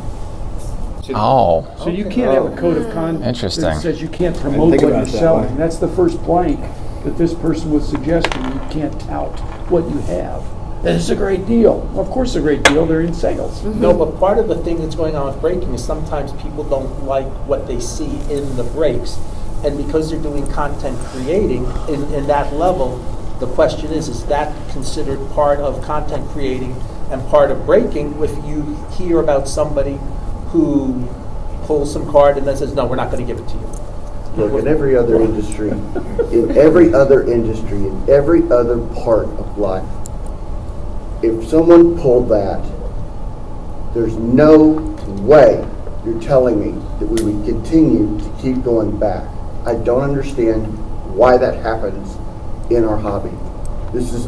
Oh, So you can't have a code of conduct Interesting. that says you can't promote what think you're about it that selling. way. That's the first blank that this person was suggesting. You can't tout what you have. That is a great deal. Well, of course it's a great deal. They're in sales. No, but part of the thing that's going on with breaking is sometimes people don't like what they see in the breaks. And because they're doing content creating in that level, the question is that considered part of content creating and part of breaking if you hear about somebody who pulls some card and then says, no, we're not going to give it to you? Look, in every other industry, in every other part of life, if someone pulled that, there's no way you're telling me that we would continue to keep going back. I don't understand why that happens in our hobby.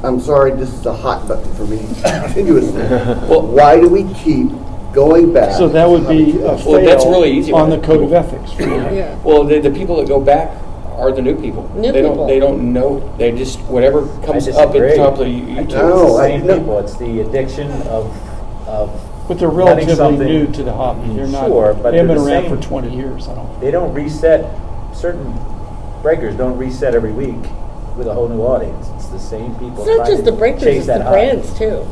I'm sorry, this is a hot button for me continuously. Why do we keep going back? So that would be a fail Well, that's really easy on one. the code of ethics. Yeah. Well, the people that go back are the new people. New they people. They don't know. They just whatever comes up at the disagree. top of the I think YouTube. it's the same people. It's the addiction of But they're letting relatively something- new to the hobby. They're not. Sure, but they haven't been they're the around for same- 20 years. I don't. they don't reset. Certain breakers don't reset every week with a whole new audience. It's the same people. It's not trying just to the breakers, chase it's that the high. brands too.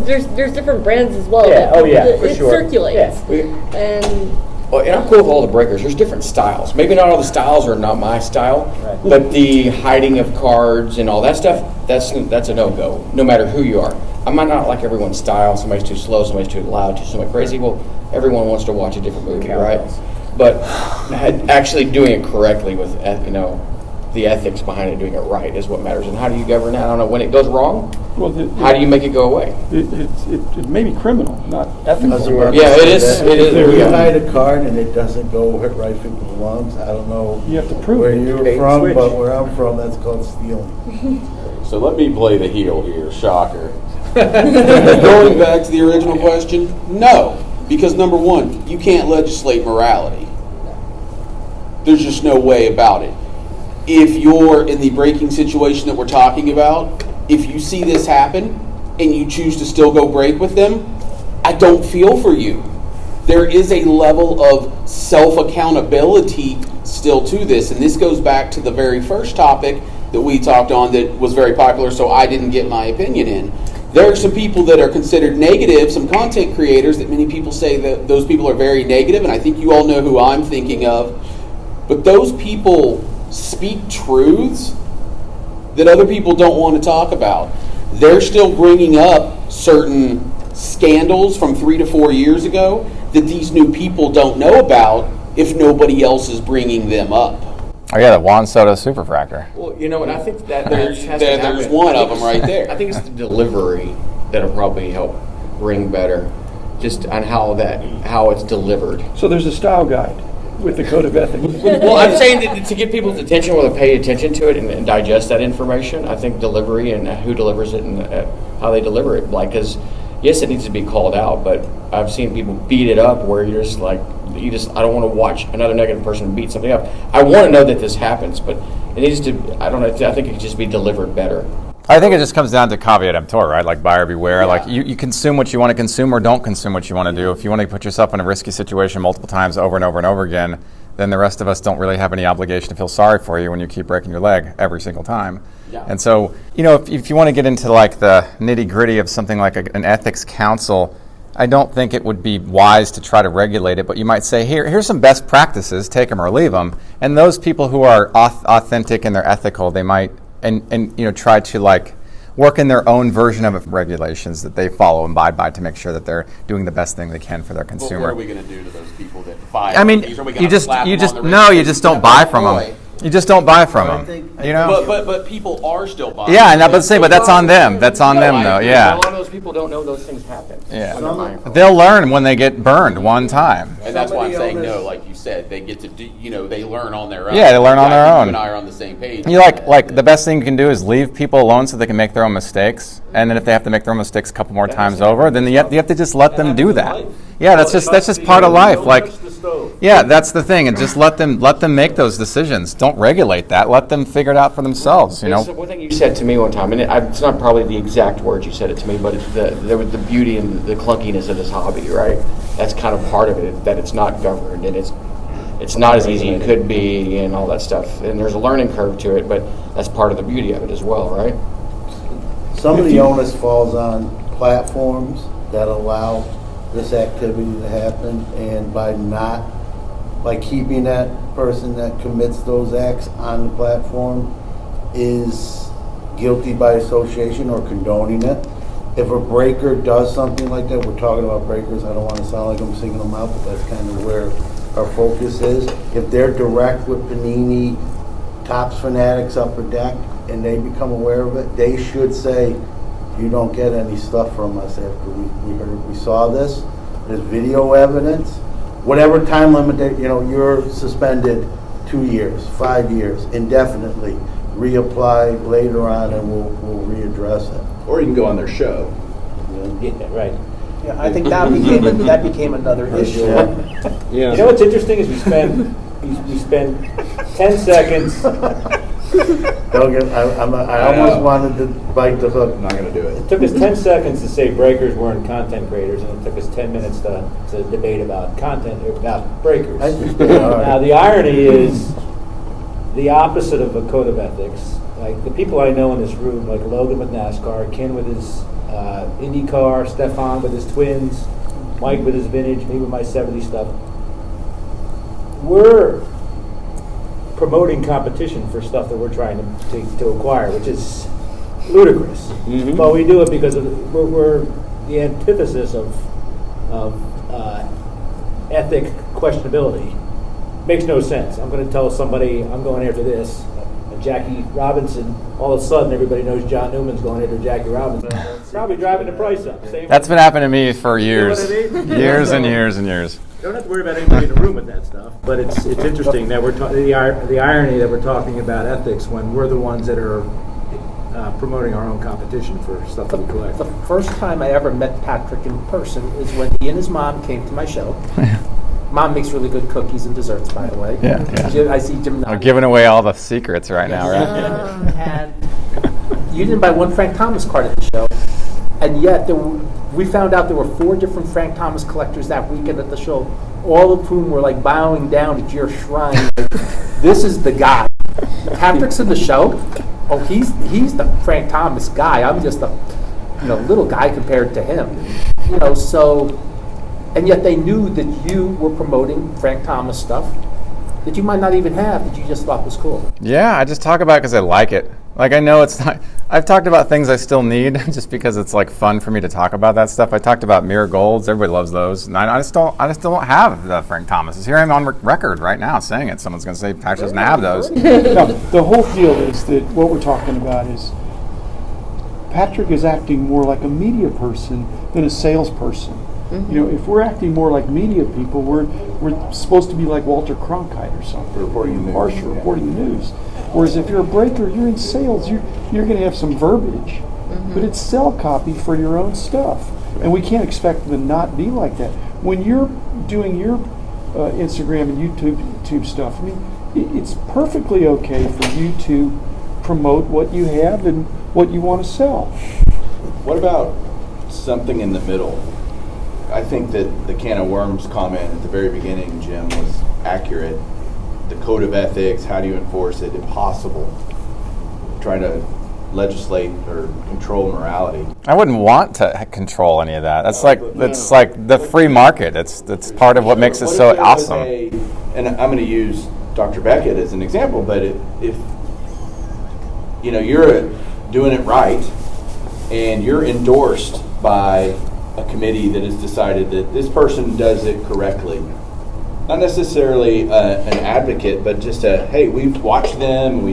There's different brands as well. Yeah, that- oh yeah, that for it sure. circulates. Yeah. And Well, and I'm cool with all the breakers. There's different styles. Maybe not all the styles are not my style, Right. but the hiding of cards and all that stuff, that's a no-go, no matter who you are. I might not like everyone's style. Somebody's too slow, somebody's too loud, somebody crazy. Well, everyone wants to watch a different movie, right? But actually doing it correctly with, the ethics behind it, doing it right is what matters. And how do you govern that? I don't know. When it goes wrong, Well, how do you make it go away? It may be criminal, not ethical. Yeah, it is. It is. If you hide a card and it doesn't go hit right through the lungs, I don't know You have to prove where it. you're Bait and from, switch. but where I'm from, that's called stealing. So let me play the heel here, shocker. Going back to the original question, no. Because number one, you can't legislate morality. There's just no way about it. If you're in the breaking situation that we're talking about, if you see this happen and you choose to still go break with them, I don't feel for you. There is a level of self-accountability still to this, and this goes back to the very first topic that we talked on that was very popular, so I didn't get my opinion in. There are some people that are considered negative, some content creators that many people say that those people are very negative, and I think you all know who I'm thinking of. But those people speak truths that other people don't want to talk about. They're still bringing up certain scandals from 3 to 4 years ago that these new people don't know about if nobody else is bringing them up. Oh yeah, the Juan Soto superfractor. Well, and I think that There's has to happen. one I of think them right there. I think it's the delivery that'll probably help bring better, just on how it's delivered. So there's a style guide with the code of ethics. Well, I'm saying that to get people's attention, where they pay attention to it and digest that information. I think delivery and who delivers it and how they deliver it. Like, because yes, it needs to be called out, but I've seen people beat it up where you're just like, I don't want to watch another negative person beat something up. I want to know that this happens, but it needs to. I don't know. I think it could just be delivered better. I think it just comes down to caveat emptor, right? Like buyer beware. Yeah. Like you consume what you want to consume or don't consume what you want to do. If you want to put yourself in a risky situation multiple times over and over and over again, then the rest of us don't really have any obligation to feel sorry for you when you keep breaking your leg every single time. Yeah. And so, if you want to get into like the nitty gritty of something like an ethics council, I don't think it would be wise to try to regulate it, but you might say, here's some best practices, take them or leave them. And those people who are authentic and they're ethical, they might and try to like work in their own version of regulations that they follow and abide by to make sure that they're doing the best thing they can for their consumer. Well, what are we going to do to those people that buy? I mean, you just don't buy from them. You just don't buy from them. But people are still buying. Yeah, and I would say, but that's on them. That's on them, though. Yeah. A lot of those people don't know those things happen. Yeah. They'll learn when they get burned one time. And that's why I'm saying no. Like you said, they get to do. They learn on their own. Yeah, they learn on their own. You and I are on the same page. You like the best thing you can do is leave people alone so they can make their own mistakes. And then if they have to make their own mistakes a couple more times over, then you have to just let them do that. Yeah, that's just part of life. Don't Like, touch the stove. yeah, that's the thing, and just let them make those decisions. Don't regulate that. Let them figure it out for themselves. You know. One thing you said to me one time, and it's not probably the exact words you said it to me, but there was the beauty and the clunkiness of this hobby, right? That's kind of part of it, that it's not governed, and it's not as easy as it could be, and all that stuff. And there's a learning curve to it, but that's part of the beauty of it as well, right? Some of the onus falls on platforms that allow this activity to happen, and by keeping that person that commits those acts on the platform is guilty by association or condoning it. If a breaker does something like that, we're talking about breakers, I don't want to sound like I'm singling them out, but that's kind of where our focus is. If they're direct with Panini, Topps Fanatics, Upper Deck, and they become aware of it, they should say, you don't get any stuff from us after we saw this. There's video evidence. Whatever time limit that, you're suspended 2 years, 5 years, indefinitely. Reapply later on and we'll readdress it. Or you can go on their show. Yeah, right. Yeah, I think that became another issue. Yeah. You know what's interesting is we spend 10 seconds. I almost wanted to bite the hook. I'm not going to do It it. took us 10 seconds to say breakers weren't content creators, and it took us 10 minutes to debate about breakers. I think they are. Now the irony is the opposite of a code of ethics. Like the people I know in this room, like Logan with NASCAR, Ken with his IndyCar, Stefan with his twins, Mike with his vintage, me with my 70 stuff. We're promoting competition for stuff that we're trying to acquire, which is ludicrous. Mm-hmm. But we do it because we're the antithesis of ethic questionability. Makes no sense. I'm going to tell somebody I'm going after this, Jackie Robinson. All of a sudden, everybody knows John Newman's going after Jackie Robinson. Probably driving the price up. That's been happening to me for years, You know what I mean? years and years and years. Don't have to worry about anybody in the room with that stuff. But it's interesting that we're the irony that we're talking about ethics when we're the ones that are promoting our own competition for stuff that we collect. The first time I ever met Patrick in person is when he and his mom came to my show. Mom makes really good cookies and desserts, by the way. Yeah. I see Jim I'm nodding. giving away all the secrets right now, right? And you didn't buy one Frank Thomas card at the show, and yet we found out there were 4 different Frank Thomas collectors that weekend at the show, all of whom were like bowing down at your shrine. Like, this is the guy. Patrick's in the show. Oh, he's the Frank Thomas guy. I'm just a little guy compared to him. So. And yet they knew that you were promoting Frank Thomas stuff that you might not even have, that you just thought was cool. Yeah, I just talk about it because I like it. Like, I know it's not. I've talked about things I still need just because it's like fun for me to talk about that stuff. I talked about mirror golds. Everybody loves those. And I just don't have the Frank Thomases. Here I am on record right now saying it. Someone's going to say Patrick doesn't have those. No, the whole deal is that what we're talking about is Patrick is acting more like a media person than a salesperson. Mm-hmm. If we're acting more like media people, we're supposed to be like Walter Cronkite or something, Reporting the news. reporting the news. Whereas if you're a breaker, you're in sales. You're going to have some verbiage, but it's sell copy for your own stuff, and we can't expect them to not be like that. When you're doing your Instagram and YouTube stuff, I mean, it's perfectly okay for you to promote what you have and what you want to sell. What about something in the middle? I think that the can of worms comment at the very beginning, Jim, was accurate. The code of ethics, how do you enforce it? Impossible. Trying to legislate or control morality. I wouldn't want to control any of that. That's like the free market. It's part of what makes it so awesome. And I'm going to use Dr. Beckett as an example, but if you're doing it right and you're endorsed by a committee that has decided that this person does it correctly. Not necessarily an advocate, but just hey, we've watched them.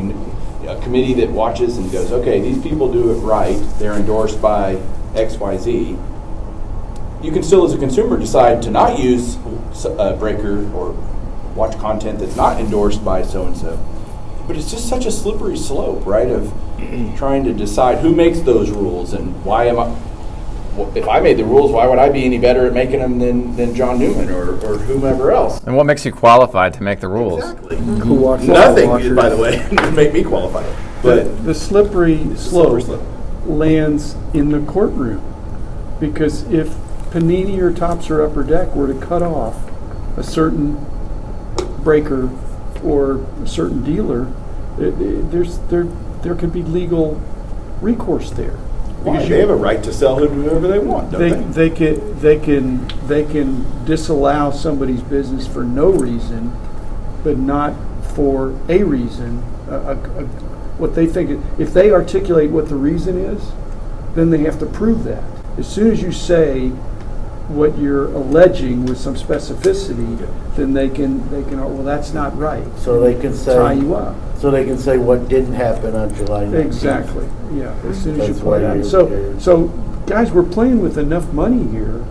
A committee that watches and goes, okay, these people do it right. They're endorsed by XYZ. You can still, as a consumer, decide to not use a breaker or watch content that's not endorsed by so-and-so. But it's just such a slippery slope, right, of trying to decide who makes those rules and why if I made the rules, why would I be any better at making them than John Newman or whomever else? And what makes you qualified to make the rules? Exactly. Who watches Nothing, watchers? by the way, would make me qualified. But The slippery slope slope. lands in the courtroom, because if Panini or Tops or Upper Deck were to cut off a certain breaker or a certain dealer, there could be legal recourse there. why? They have a right to sell whoever they want, don't they? They can disallow somebody's business for no reason, but not for a reason. What they think, if they articulate what the reason is, then they have to prove that. As soon as you say what you're alleging with some specificity, then they can, oh, well, that's not right. So they can say. Tie you up. So they can say what didn't happen on July 19th. Exactly, yeah, as soon as you That's point why out. you're- So, guys, we're playing with enough money here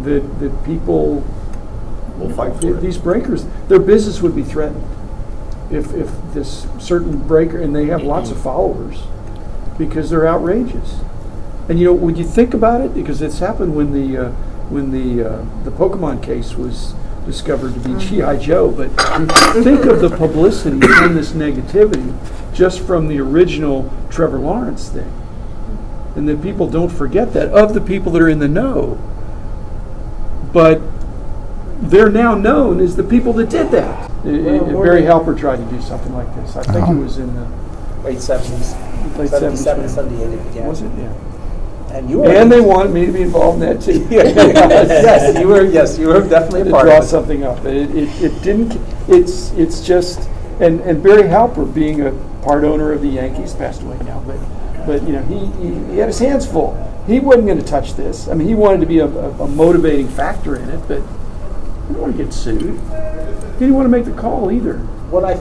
that people, We'll fight for it. these breakers, their business would be threatened if this certain breaker, and they have lots of followers, because they're outrageous. And you know, when you think about it, because it's happened when the Pokemon case was discovered to be G.I. Joe, but think of the publicity and this negativity just from the original Trevor Lawrence thing. And that people don't forget that, of the people that are in the know. But they're now known as the people that did that. Barry Halper tried to do something like this. I think it was in the Late 70s. late 77, 70s. 78 it began. Was it? Yeah. And you were. And they wanted me to be involved in that too. Yes, you were definitely a to part draw of it. something up. It didn't. It's just, and Barry Halper, being a part owner of the Yankees, passed away now, but you know, he had his hands full. He wasn't going to touch this. I mean, he wanted to be a motivating factor in it, but he didn't want to get sued. He didn't want to make the call either.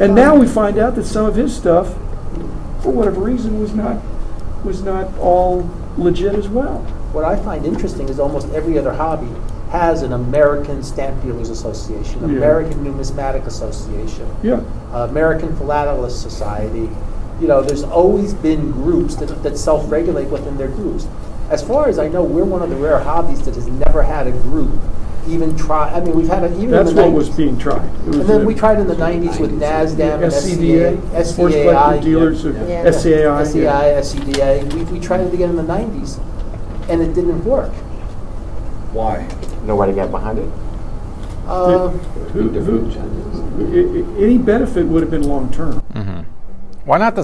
And now we find out that some of his stuff, for whatever reason, was not all legit as well. What I find interesting is almost every other hobby has an American Stamp Dealers Association, Yeah. American Numismatic Association, Yeah. American Philatelist Society. You know, there's always been groups that self-regulate within their groups. As far as I know, we're one of the rare hobbies that has never had a group even try. I mean, we've had even That's in the what 90s. was being tried. It was And then we tried in the 90s with NASDAM and SCDA, Sports SCAI. Collective Dealers, Yeah. SCAI. SCI, SCDA. We tried it again in the 90s, and it didn't work. Why? Nobody got behind it. Any benefit would have been long-term. Why not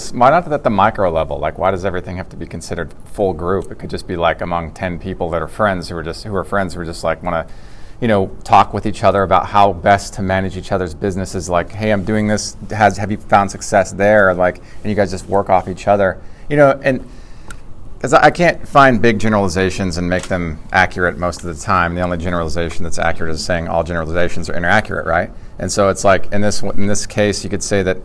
at the micro level? Like, why does everything have to be considered full group? It could just be like among 10 people that are friends who are just like want to, you know, talk with each other about how best to manage each other's businesses. Like, hey, I'm doing this. Have you found success there? Like, and you guys just work off each other. You know, and because I can't find big generalizations and make them accurate most of the time. The only generalization that's accurate is saying all generalizations are inaccurate, right? And so it's like in this case, you could say that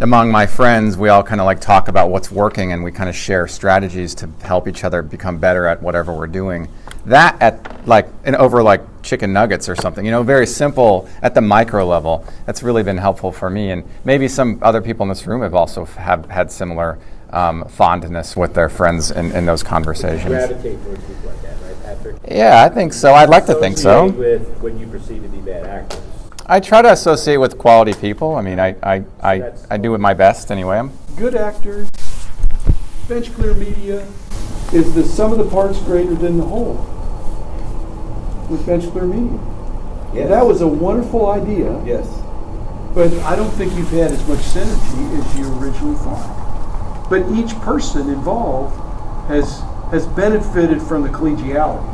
among my friends, we all kind of like talk about what's working, and we kind of share strategies to help each other become better at whatever we're doing. That at like over like chicken nuggets or something, you know, very simple at the micro level. That's really been helpful for me, and maybe some other people in this room have also had similar fondness with their friends in those conversations. Gravitate towards people like that, right, Patrick? Yeah, I think so. I'd like to think so. Associate with what you perceive to be bad actors. I try to associate with quality people. I mean, I do my best anyway. Good actors, bench clear media is the sum of the parts greater than the whole with bench clear media. Yes. That was a wonderful idea, Yes. but I don't think you've had as much synergy as you originally thought. But each person involved has benefited from the collegiality.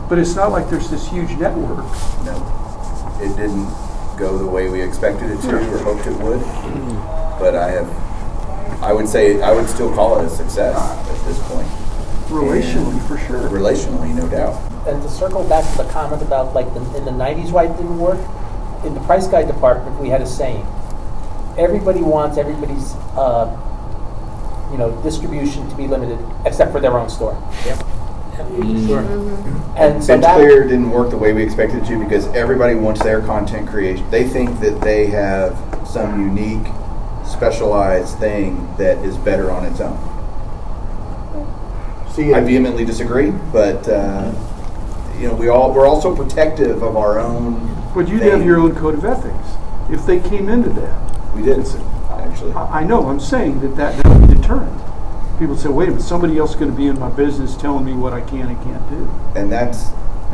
But it's not like there's this huge network. No. It didn't go the way we expected it to or hoped it would. But I would still call it a success at this point. Relationally, for sure. Relationally, no doubt. And to circle back to the comment about like in the 90s why it didn't work, in the price guide department we had a saying. Everybody wants everybody's distribution to be limited except for their own store. Yep. Sure. And so Bench Clear didn't work the way we expected it to because everybody wants their content creation. They think that they have some unique, specialized thing that is better on its own. See, I vehemently disagree, but we're also protective of our own. But you'd thing. have your own code of ethics if they came into that. We did, actually. I know, I'm saying that would be deterrent. People say, wait a minute, somebody else is going to be in my business telling me what I can and can't do. And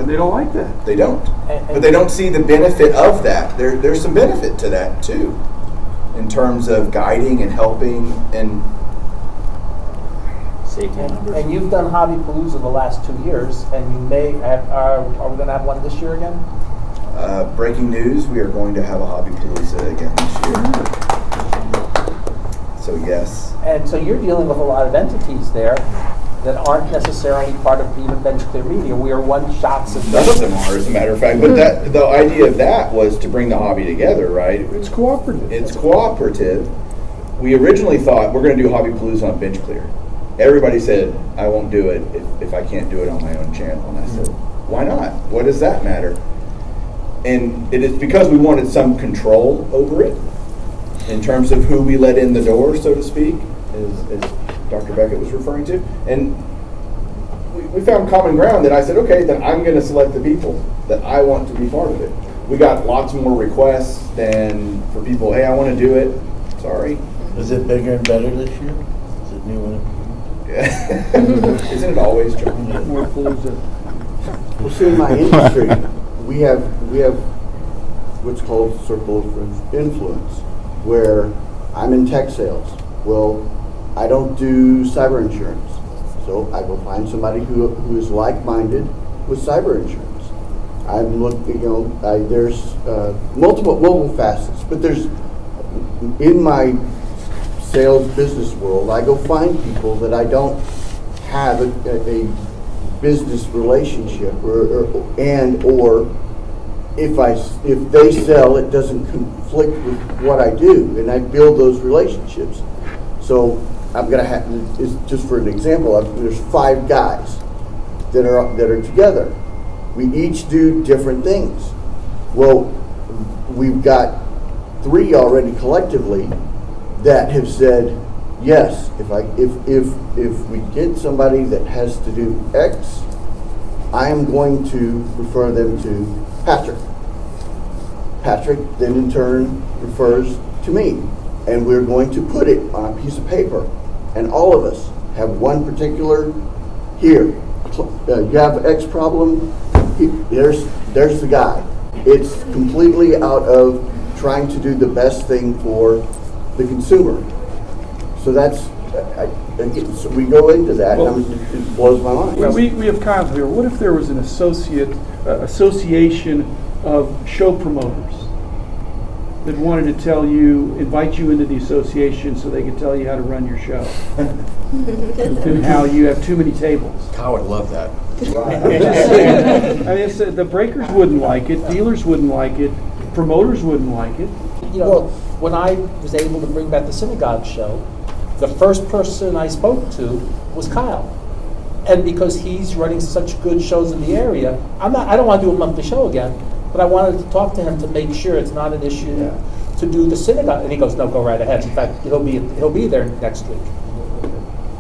they don't like that. They don't. But they don't see the benefit of that. There's some benefit to that, too, in terms of guiding and helping and Safety numbers. And you've done Hobby Palooza the last 2 years, and you may have, are we going to have one this year again? breaking news, we are going to have a Hobby Palooza again this year. So yes. And so you're dealing with a lot of entities there that aren't necessarily part of even Bench Clear Media. We are one-shots of None of them are, as a matter of fact. But the idea of that was to bring the hobby together, right? It's cooperative. It's cooperative. We originally thought we're going to do Hobby Palooza on Bench Clear. Everybody said, I won't do it if I can't do it on my own channel. And I said, why not? What does that matter? And it is because we wanted some control over it in terms of who we let in the door, so to speak, as Dr. Beckett was referring to. And we found common ground that I said, okay, then I'm going to select the people that I want to be part of it. We got lots more requests than for people, hey, I want to do it. Sorry. Is it bigger and better this year? Is it new? Yeah. Isn't it always, John? More Palooza. Well, see, in my industry, we have what's called circle of influence, where I'm in tech sales. Well, I don't do cyber insurance, so I go find somebody who is like-minded with cyber insurance. I'm looking, there's multiple facets, but there's in my sales business world, I go find people that I don't have a business relationship, or if they sell, it doesn't conflict with what I do, and I build those relationships. So I'm gonna have, just for an example, there's 5 guys that are together. We each do different things. Well, we've got 3 already collectively that have said, yes, if we get somebody that has to do X, I am going to refer them to Patrick. Patrick then in turn refers to me, and we're going to put it on a piece of paper, and all of us have one particular, here, you have X problem, there's the guy. It's completely out of trying to do the best thing for the consumer. So that's, so we go into that, and it blows my mind. Well, we have Kyle here. What if there was an association of show promoters that wanted to invite you into the association so they could tell you how to run your show? And how you have too many tables. Kyle would love that. I mean, the breakers wouldn't like it, dealers wouldn't like it, promoters wouldn't like it. When I was able to bring back the synagogue show, the first person I spoke to was Kyle. And because he's running such good shows in the area, I don't want to do a monthly show again, but I wanted to talk to him to make sure it's not an issue to do the synagogue. And he goes, no, go right ahead. In fact, he'll be there next week.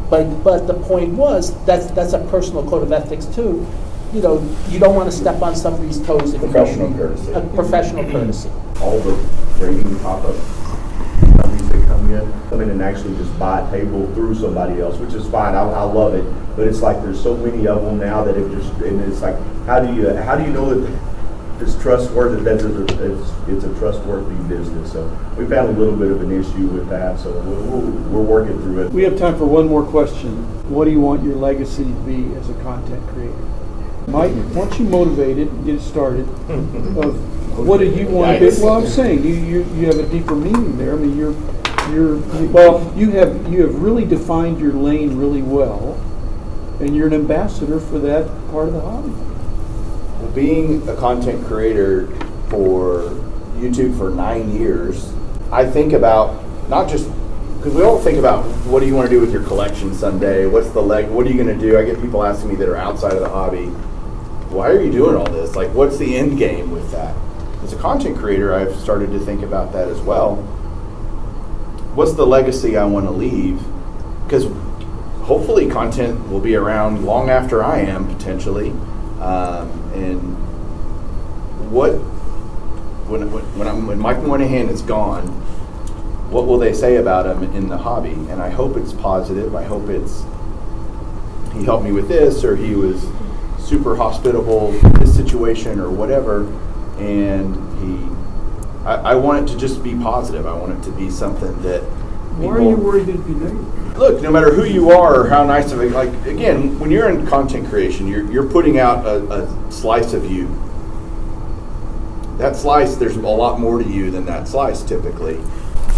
But the point was, that's a personal code of ethics too. You don't want to step on somebody's toes. Professional courtesy. Professional courtesy. All the grading pop-up companies that come in and actually just buy a table through somebody else, which is fine. I love it, but it's like there's so many of them now that and it's like, how do you know that it's trustworthy? It's a trustworthy business. So we found a little bit of an issue with that. So we're working through it. We have time for one more question. What do you want your legacy to be as a content creator? Mike, once you motivate it and get it started, what do you want to be? Well, I'm saying you have a deeper meaning there. I mean, you have really defined your lane really well, and you're an ambassador for that part of the hobby. Well, being a content creator for YouTube for 9 years, I think about not just because we all think about what do you want to do with your collection someday? What are you going to do? I get people asking me that are outside of the hobby, why are you doing all this? Like, what's the end game with that? As a content creator, I've started to think about that as well. What's the legacy I want to leave? Because hopefully content will be around long after I am, potentially. And when Mike Moynihan is gone, what will they say about him in the hobby? And I hope it's positive. I hope it's, he helped me with this, or he was super hospitable in this situation, or whatever. And I want it to just be positive. I want it to be something that people... Why are you worried it'd be negative? Look, no matter who you are or how nice of it, like, again, when you're in content creation, you're putting out a slice of you. That slice, there's a lot more to you than that slice, typically.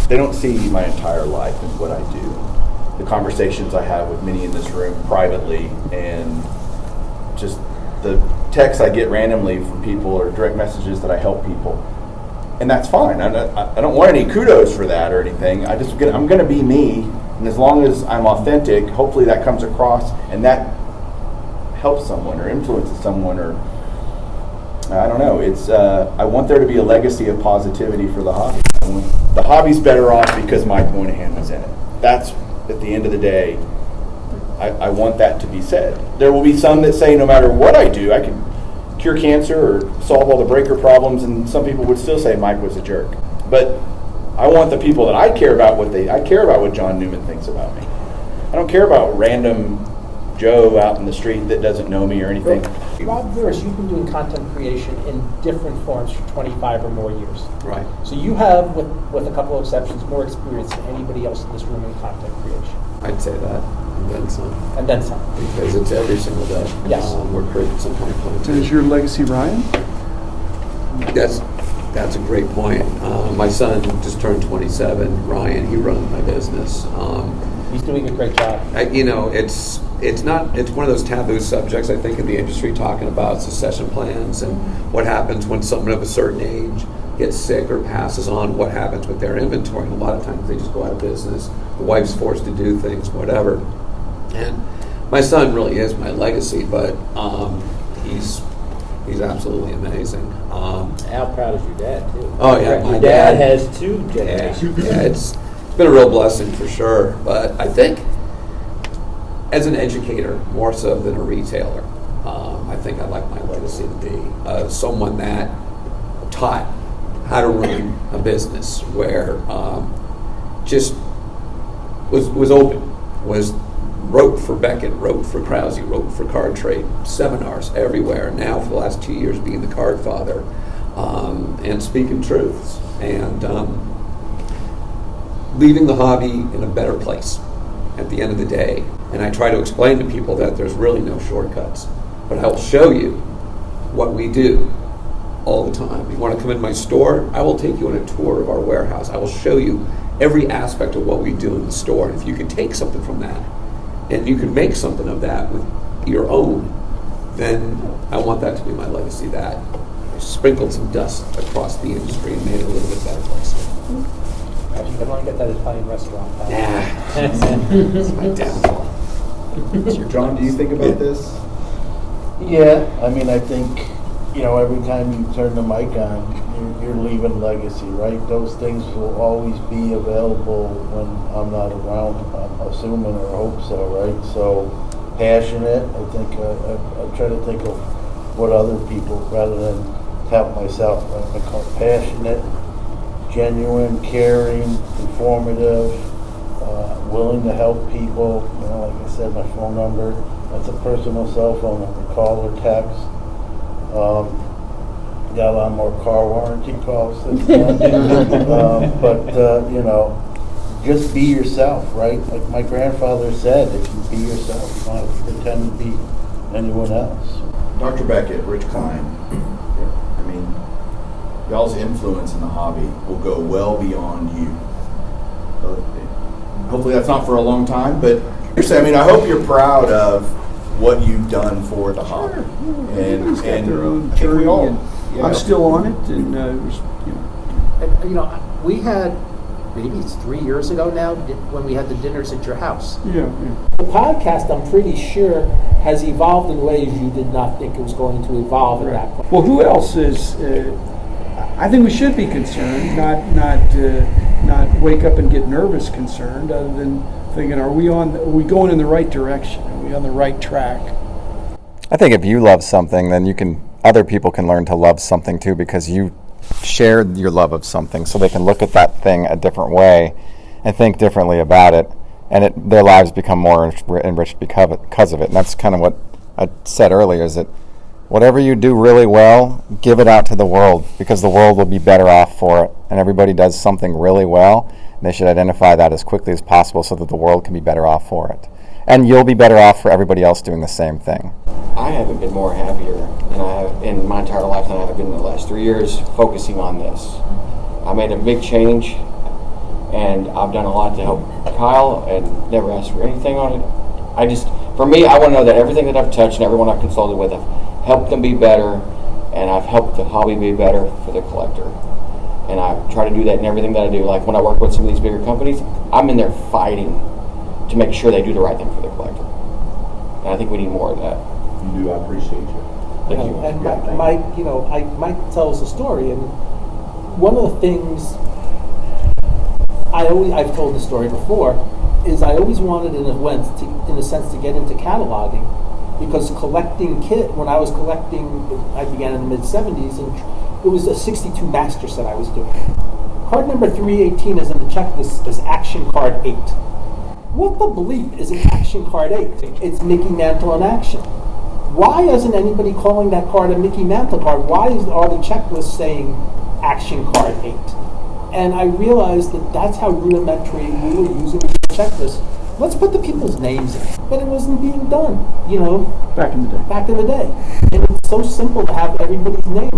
They don't see my entire life and what I do. The conversations I have with many in this room privately, and just the texts I get randomly from people, or direct messages that I help people. And that's fine. I don't want any kudos for that or anything. I'm going to be me, and as long as I'm authentic, hopefully that comes across, and that helps someone or influences someone, or I don't know. It's I want there to be a legacy of positivity for the hobby. The hobby's better off because Mike Moynihan was in it. That's, at the end of the day, I want that to be said. There will be some that say no matter what I do, I can cure cancer or solve all the breaker problems, and some people would still say Mike was a jerk. But I want the people that I care about I care about what John Newman thinks about me. I don't care about random Joe out in the street that doesn't know me or anything. Rob Verse, you've been doing content creation in different forms for 25 or more years. Right. So you have, with a couple of exceptions, more experience than anybody else in this room in content creation. I'd say that, and then some. And then some. Because it's every single day. Yes. We're creating some kind of content. Is your legacy Ryan? That's a great point. My son just turned 27. Ryan, he runs my business. He's doing a great job. It's one of those taboo subjects, I think, in the industry, talking about succession plans and what happens when someone of a certain age gets sick or passes on, what happens with their inventory. And a lot of times they just go out of business. The wife's forced to do things, whatever. And my son really is my legacy, but he's absolutely amazing. How proud is your dad, too? Oh, yeah. My dad has 2 generations. Yeah, it's been a real blessing for sure. But I think as an educator, more so than a retailer, I think I'd like my legacy to be someone that taught how to run a business, where just was open, wrote for Beckett, wrote for Krause, wrote for Card Trade, seminars everywhere. Now for the last 2 years being the card father, and speaking truths, and leaving the hobby in a better place at the end of the day. And I try to explain to people that there's really no shortcuts, but I will show you what we do all the time. You want to come in my store? I will take you on a tour of our warehouse. I will show you every aspect of what we do in the store. And if you can take something from that, and you can make something of that with your own, then I want that to be my legacy, that I sprinkled some dust across the industry and made it a little bit better place. If you can only get that Italian restaurant. It's my downfall. John, do you think about this? Yeah, I mean, I think, every time you turn the mic on, you're leaving legacy, right? Those things will always be available when I'm not around, I'm assuming or hope so, right? So, passionate, I think, I try to think of what other people, rather than tout myself, I call it passionate, genuine, caring, informative, willing to help people. Like I said, my phone number, that's a personal cell phone number, call or text. Got a lot more car warranty calls since then. But just be yourself, right? Like my grandfather said, if you be yourself, you don't have to pretend to be anyone else. Dr. Beckett, Rich Klein, I mean, y'all's influence in the hobby will go well beyond you. Hopefully that's not for a long time, but I hope you're proud of what you've done for the hobby. Everyone's got their own I think we journey, all, and I'm still on it, and it was, And, we had, maybe it's 3 years ago now, when we had the dinners at your house. yeah. The podcast, I'm pretty sure, has evolved in ways you did not think it was going to evolve at that point. Well, who else is? I think we should be concerned, not not wake up and get nervous concerned, other than thinking, are we going in the right direction? Are we on the right track? I think if you love something, then other people can learn to love something too, because you shared your love of something, so they can look at that thing a different way and think differently about it, and their lives become more enriched because of it. And that's kind of what I said earlier, is that whatever you do really well, give it out to the world, because the world will be better off for it. And everybody does something really well, and they should identify that as quickly as possible so that the world can be better off for it. And you'll be better off for everybody else doing the same thing. I haven't been more happier than I have in my entire life than I have been in the last 3 years focusing on this. I made a big change, and I've done a lot to help Kyle and never asked for anything on it. For me, I want to know that everything that I've touched and everyone I've consulted with, I've helped them be better, and I've helped the hobby be better for the collector. And I try to do that in everything that I do. Like when I work with some of these bigger companies, I'm in there fighting to make sure they do the right thing for the collector. And I think we need more of that. You do, I appreciate you. Thank you. And Mike tells a story, and one of the things I've told the story before, is I always wanted in a sense to get into cataloging, because when I was collecting, I began in the mid-70s, and it was a 62 master set I was doing. Card number 318 is in the checklist as Action Card 8. What the bleep is an Action Card 8? It's Mickey Mantle in action. Why isn't anybody calling that card a Mickey Mantle card? Why are the checklists saying Action Card 8? And I realized that that's how rudimentary we were using the checklist. Let's put the people's names in. But it wasn't being done, Back in the day. And it's so simple to have everybody's name.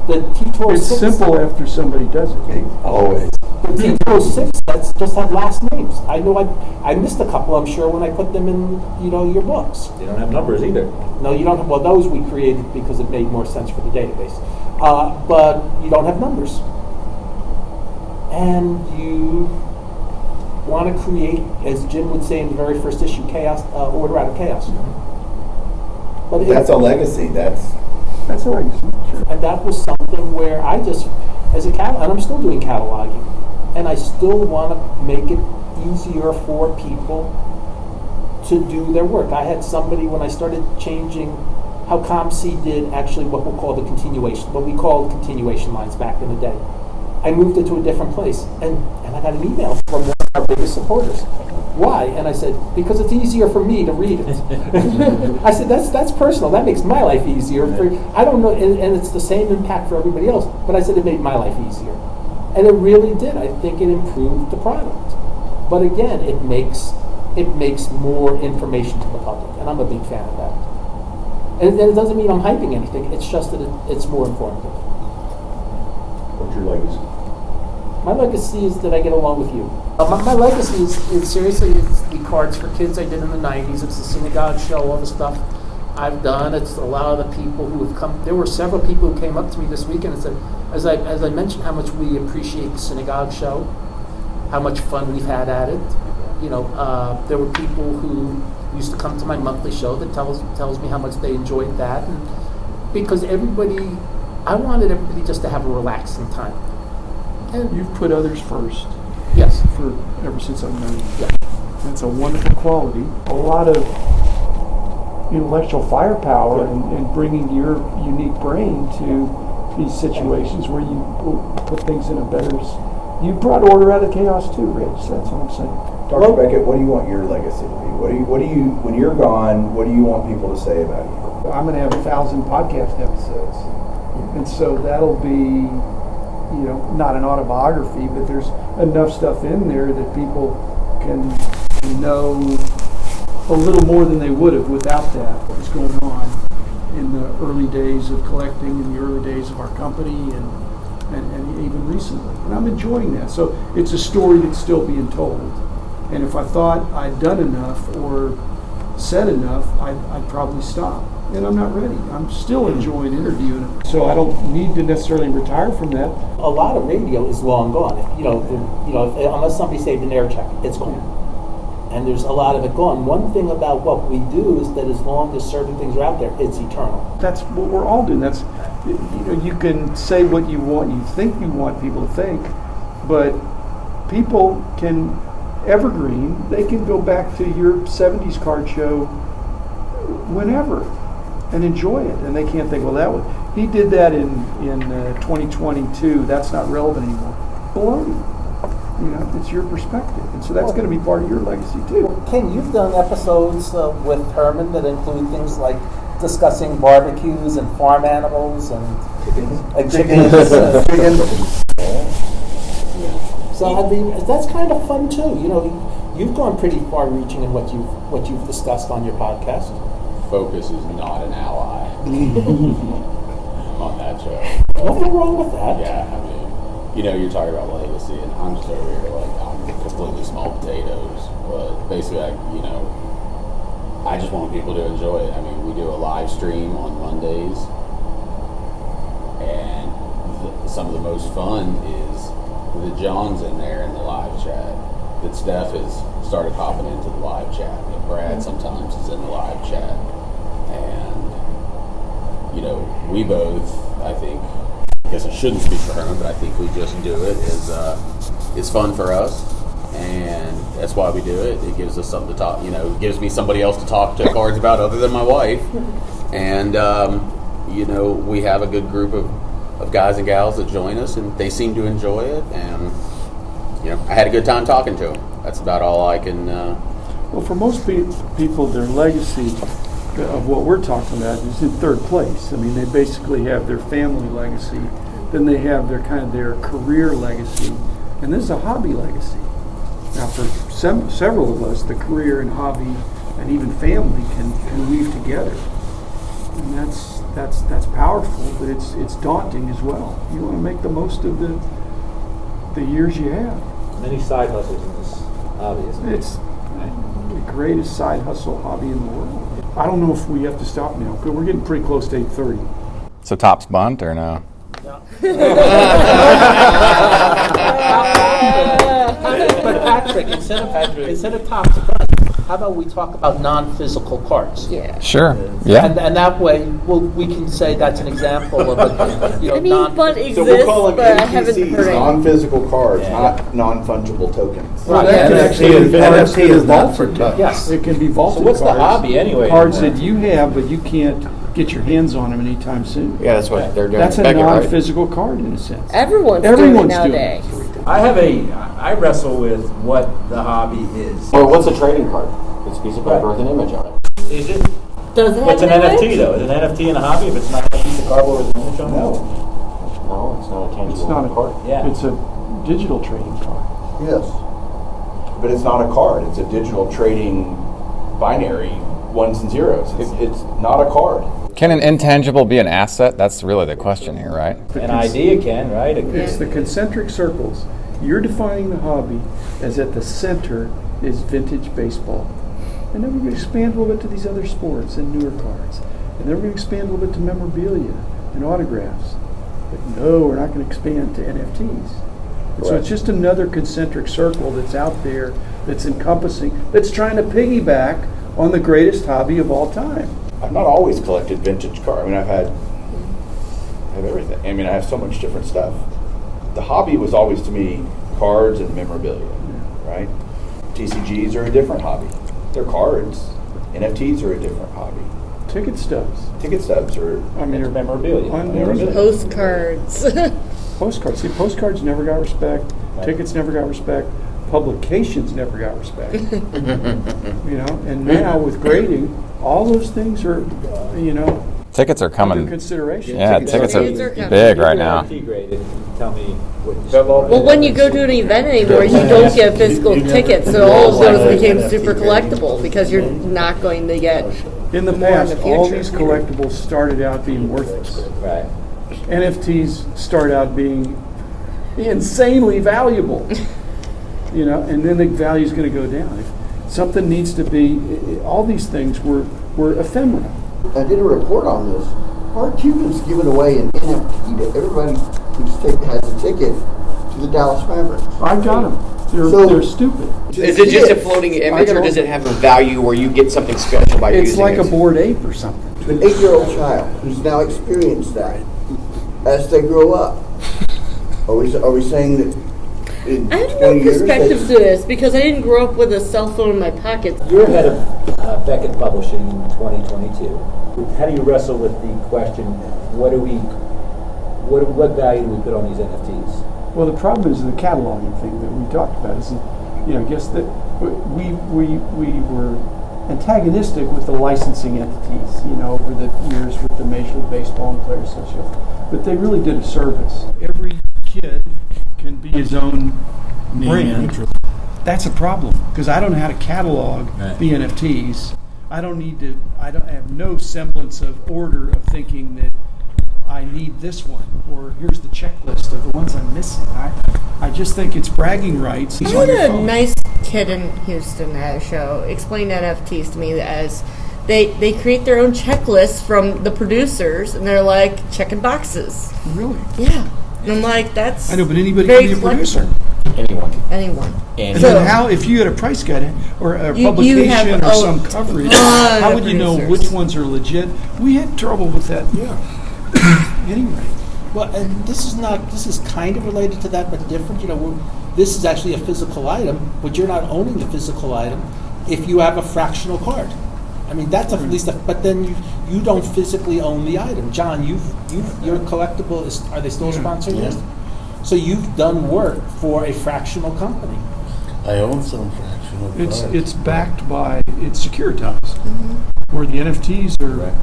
The T-Tour It's 6. simple after somebody does it. Always. The T-Tour 6 sets just have last names. I know I missed a couple, I'm sure, when I put them in, your books. They don't have numbers either. No, you don't have, well, those we created because it made more sense for the database. But you don't have numbers. And you want to create, as Jim would say in the very first issue, chaos, order out of chaos. But That's a legacy. That's a legacy, sure. And that was something where I just, and I'm still doing cataloging, and I still want to make it easier for people to do their work. I had somebody, when I started changing how ComC did actually what we called continuation lines back in the day. I moved it to a different place, and I got an email from one of our biggest supporters. Why? And I said, because it's easier for me to read it. I said, that's personal. That makes my life easier. I don't know, and it's the same impact for everybody else. But I said it made my life easier, and it really did. I think it improved the product. But again, it makes more information to the public, and I'm a big fan of that. And it doesn't mean I'm hyping anything. It's just that it's more informative. What's your legacy? My legacy is that I get along with you. My legacy is seriously, it's the cards for kids I did in the 90s. It's the synagogue show, all the stuff I've done. It's a lot of the people who have come. There were several people who came up to me this weekend and said, as I mentioned how much we appreciate the synagogue show, how much fun we've had at it. There were people who used to come to my monthly show that tells me how much they enjoyed that. And because I wanted everybody just to have a relaxing time. And you've put others first. Yes. Ever since I've known you. Yeah. That's a wonderful quality. A lot of intellectual firepower and bringing your unique brain to these situations where you put things in a better. You brought order out of chaos too, Rich. That's what I'm saying. Dr. Beckett, what do you want your legacy to be? What do you when you're gone? What do you want people to say about you? I'm going to have 1,000 podcast episodes, and so that'll be. Not an autobiography, but there's enough stuff in there that people can know a little more than they would have without that. What was going on in the early days of collecting, in the early days of our company, and even recently. And I'm enjoying that. So it's a story that's still being told. And if I thought I'd done enough or said enough, I'd probably stop. And I'm not ready. I'm still enjoying interviewing. So I don't need to necessarily retire from that. A lot of radio is long gone. Unless somebody saved an air check, it's gone. And there's a lot of it gone. One thing about what we do is that as long as certain things are out there, it's eternal. That's what we're all doing. That's you can say what you want, you think you want people to think, but people can evergreen. They can go back to your 70s card show whenever and enjoy it. And they can't think, well, he did that in 2022. That's not relevant anymore. Baloney. It's your perspective. And so that's going to be part of your legacy, too. Ken, you've done episodes with Herman that include things like discussing barbecues and farm animals and chickens. So I mean, that's kind of fun too. You've gone pretty far-reaching in what you've discussed on your podcast. Focus is not an ally on that show. Nothing wrong with that. Yeah, I mean, you're talking about legacy, and I'm just over here like I'm completely small potatoes. But basically, I just want people to enjoy it. I mean, we do a live stream on Mondays, and some of the most fun is the John's in there in the live chat. That Steph has started hopping into the live chat. And Brad sometimes is in the live chat. And, we both, I think, I guess I shouldn't speak for Herman, but I think we just do it. It's fun for us. And that's why we do it. It gives us something to talk, it gives me somebody else to talk to cards about other than my wife. And, we have a good group of guys and gals that join us, and they seem to enjoy it. And, I had a good time talking to them. That's about all I can... Well, for most people, their legacy of what we're talking about is in third place. I mean, they basically have their family legacy, then they have their career legacy, and this is a hobby legacy. Now, for several of us, the career and hobby and even family can weave together, and that's powerful, but it's daunting as well. You want to make the most of the years you have. Many side hustles in this hobby, isn't it? It's the greatest side hustle hobby in the world. I don't know if we have to stop now, because we're getting pretty close to 8:30. So tops bunt or no? But Patrick, instead of top to front, how about we talk about non-physical cards? Yeah. Sure. Yeah. And that way, we can say that's an example of a bunt exists, So we'll call them but I haven't NPCs, heard it. non-physical cards, not non-fungible tokens. Well, Right. that can actually be cards that are vaulted. Yes. It can be vaulted So what's the cards. hobby anyway? Cards that you have, but you can't get your hands on them anytime soon. Yeah, that's what they're doing. That's a Beckett, right? non-physical card in a sense. Everyone's doing it Everyone's nowadays. I wrestle with what the hobby is. Or what's a trading card? It's a piece of paper with an image on it. Is it? Does it What's have an an NFT image? though? Is an NFT in a hobby if it's not a piece of cardboard with an image on it? No, No, it's not a tangible it's not card. Yeah. It's a digital trading card. Yes. But it's not a card. It's a digital trading binary ones and zeros. It's not a card. Can an intangible be an asset? That's really the question here, right? An idea can, right? It's the concentric circles. You're defining the hobby as at the center is vintage baseball. And then we're going to expand a little bit to these other sports and newer cards. And then we're going to expand a little bit to memorabilia and autographs. But no, we're not going to expand to NFTs. And so it's just another concentric circle that's out there, that's encompassing, that's trying to piggyback on the greatest hobby of all time. I've not always collected vintage cards. I mean, I have everything. I mean, I have so much different stuff. The hobby was always to me cards and memorabilia, right? TCGs are a different hobby. They're cards. NFTs are a different hobby. Ticket stubs. Ticket stubs are It's memorabilia. Unbelievable. Postcards. Postcards. See, postcards never got respect. Right. Tickets never got respect. Publications never got respect. And now with grading, all those things are, Tickets are under coming. consideration. Yeah, tickets are Tickets are coming. big right now. Graded. Tell me what you Well, when you go to an event anymore, you don't get physical tickets, so all of those became super collectible because you're not going to get In the more in past, the all future. these collectibles started out being worthless. Right. NFTs start out being insanely valuable. And then the value is going to go down. If something needs to be, all these things were ephemera. I did a report on this. Mark Cuban's giving away an NFT to everybody who has a ticket to the Dallas Mavericks. I've got them. They're stupid. Is it just a floating image, or does it have a value where you get something special by It's using like it? a Bored Ape or something. To an 8-year-old child who's now experienced that as they grow up. Are we saying that in I have 20 no years. perspective to this because I didn't grow up with a cell phone in my pocket. You're head of Beckett Publishing in 2022. How do you wrestle with the question, what value do we put on these NFTs? Well, the problem is the cataloging thing that we talked about. Is, I guess that we were antagonistic with the licensing entities, over the years with the Major League Baseball and Players Association. But they really did a service. Every kid can be his own brand. That's a problem because I don't know how to catalog the NFTs. I have no semblance of order of thinking that I need this one, or here's the checklist of the ones I'm missing. I just think it's bragging rights. I had a nice kid in Houston at a show explain NFTs to me as they create their own checklists from the producers, and they're like checking boxes. Really? Yeah. And I'm like, that's I know, but anybody very can be a flexible. producer. Anyone. And then how, if you had a price guide or a publication or some coverage, how would you know which ones are legit? We had trouble with that. Yeah. Anyway. Well, and this is kind of related to that, but different. This is actually a physical item, but you're not owning the physical item if you have a fractional card. I mean, that's at least, but then you don't physically own the item. John, your collectible are they still sponsoring this? So you've done work for a fractional company. I own some fractional cards. It's backed by, it's securitized, where the NFTs are.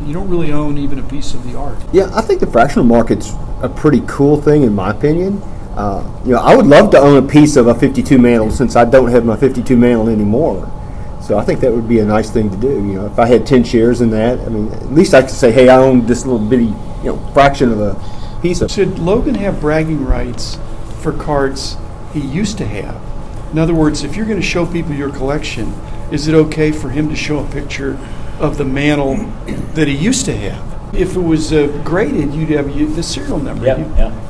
You don't really own even a piece of the art. Yeah, I think the fractional market's a pretty cool thing in my opinion. I would love to own a piece of a 52 mantle since I don't have my 52 mantle anymore. So I think that would be a nice thing to do. If I had 10 shares in that, I mean, at least I could say, hey, I own this little bitty, fraction of a piece of. Should Logan have bragging rights for cards he used to have? In other words, if you're going to show people your collection, is it okay for him to show a picture of the mantle that he used to have? If it was graded, you'd have the serial number.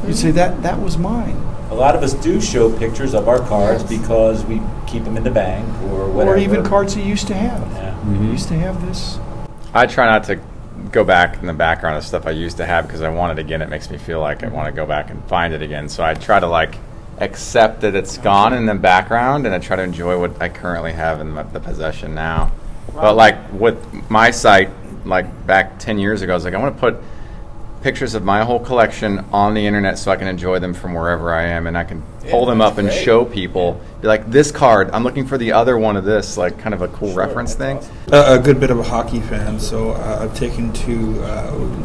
You'd say that was mine. A lot of us do show pictures of our cards because we keep them in the bank or whatever. Or even cards he used to have. Yeah. He used to have this. I try not to go back in the background of stuff I used to have because I want it again. It makes me feel like I want to go back and find it again. So I try to accept that it's gone in the background, and I try to enjoy what I currently have in the possession now. But with my site, back 10 years ago, I was like, I want to put pictures of my whole collection on the internet so I can enjoy them from wherever I am, and I can hold them up and show people. Be like, this card, I'm looking for the other one of this, kind of a cool reference thing. A good bit of a hockey fan, so I've taken to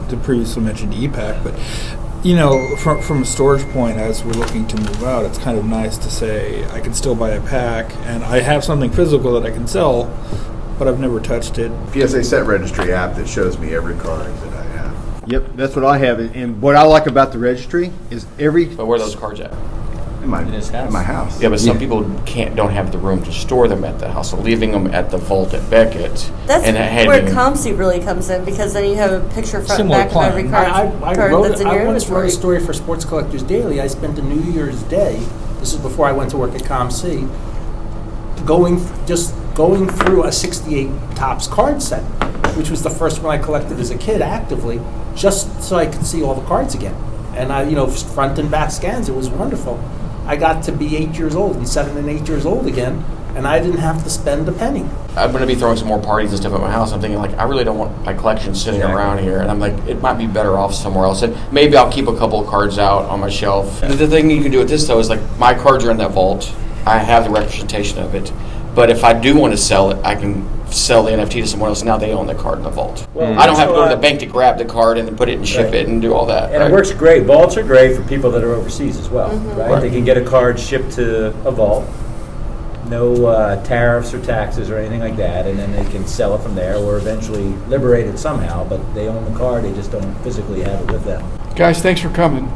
the previously mentioned EPAC, but from a storage point, as we're looking to move out, it's kind of nice to say I can still buy a pack, and I have something physical that I can sell, but I've never touched it. PSA Set Registry app that shows me every card that I have. Yep, that's what I have. And what I like about the registry is But where are those cards at? In my house. Yeah, but some people don't have the room to store them at the house, so leaving them at the vault at Beckett. That's and where ComSeat really comes in because then you have a picture front and Similar back of every card, that's in your I once wrote inventory. a story for Sports Collectors Daily. I spent a New Year's Day, this is before I went to work at ComC, going through a 68 Topps card set, which was the first one I collected as a kid actively, just so I could see all the cards again. And front and back scans, it was wonderful. I got to be 8 years old and 7 and 8 years old again, and I didn't have to spend a penny. I'm going to be throwing some more parties and stuff at my house. I'm thinking, I really don't want my collection sitting around here. And I'm like, it might be better off somewhere else. And maybe I'll keep a couple of cards out on my shelf. And the thing you can do with this, though, is my cards are in that vault. I have the representation of it. But if I do want to sell it, I can sell the NFT to someone else. Now they own the card in the vault. Well, I don't have to go to the bank to grab the card and then put it and ship it and do all that. And it works great. Vaults are great for people that are overseas as well, right? They can get a card shipped to a vault, no tariffs or taxes or anything like that, and then they can sell it from there or eventually liberate it somehow, but they own the card, they just don't physically have it with them. Guys, thanks for coming.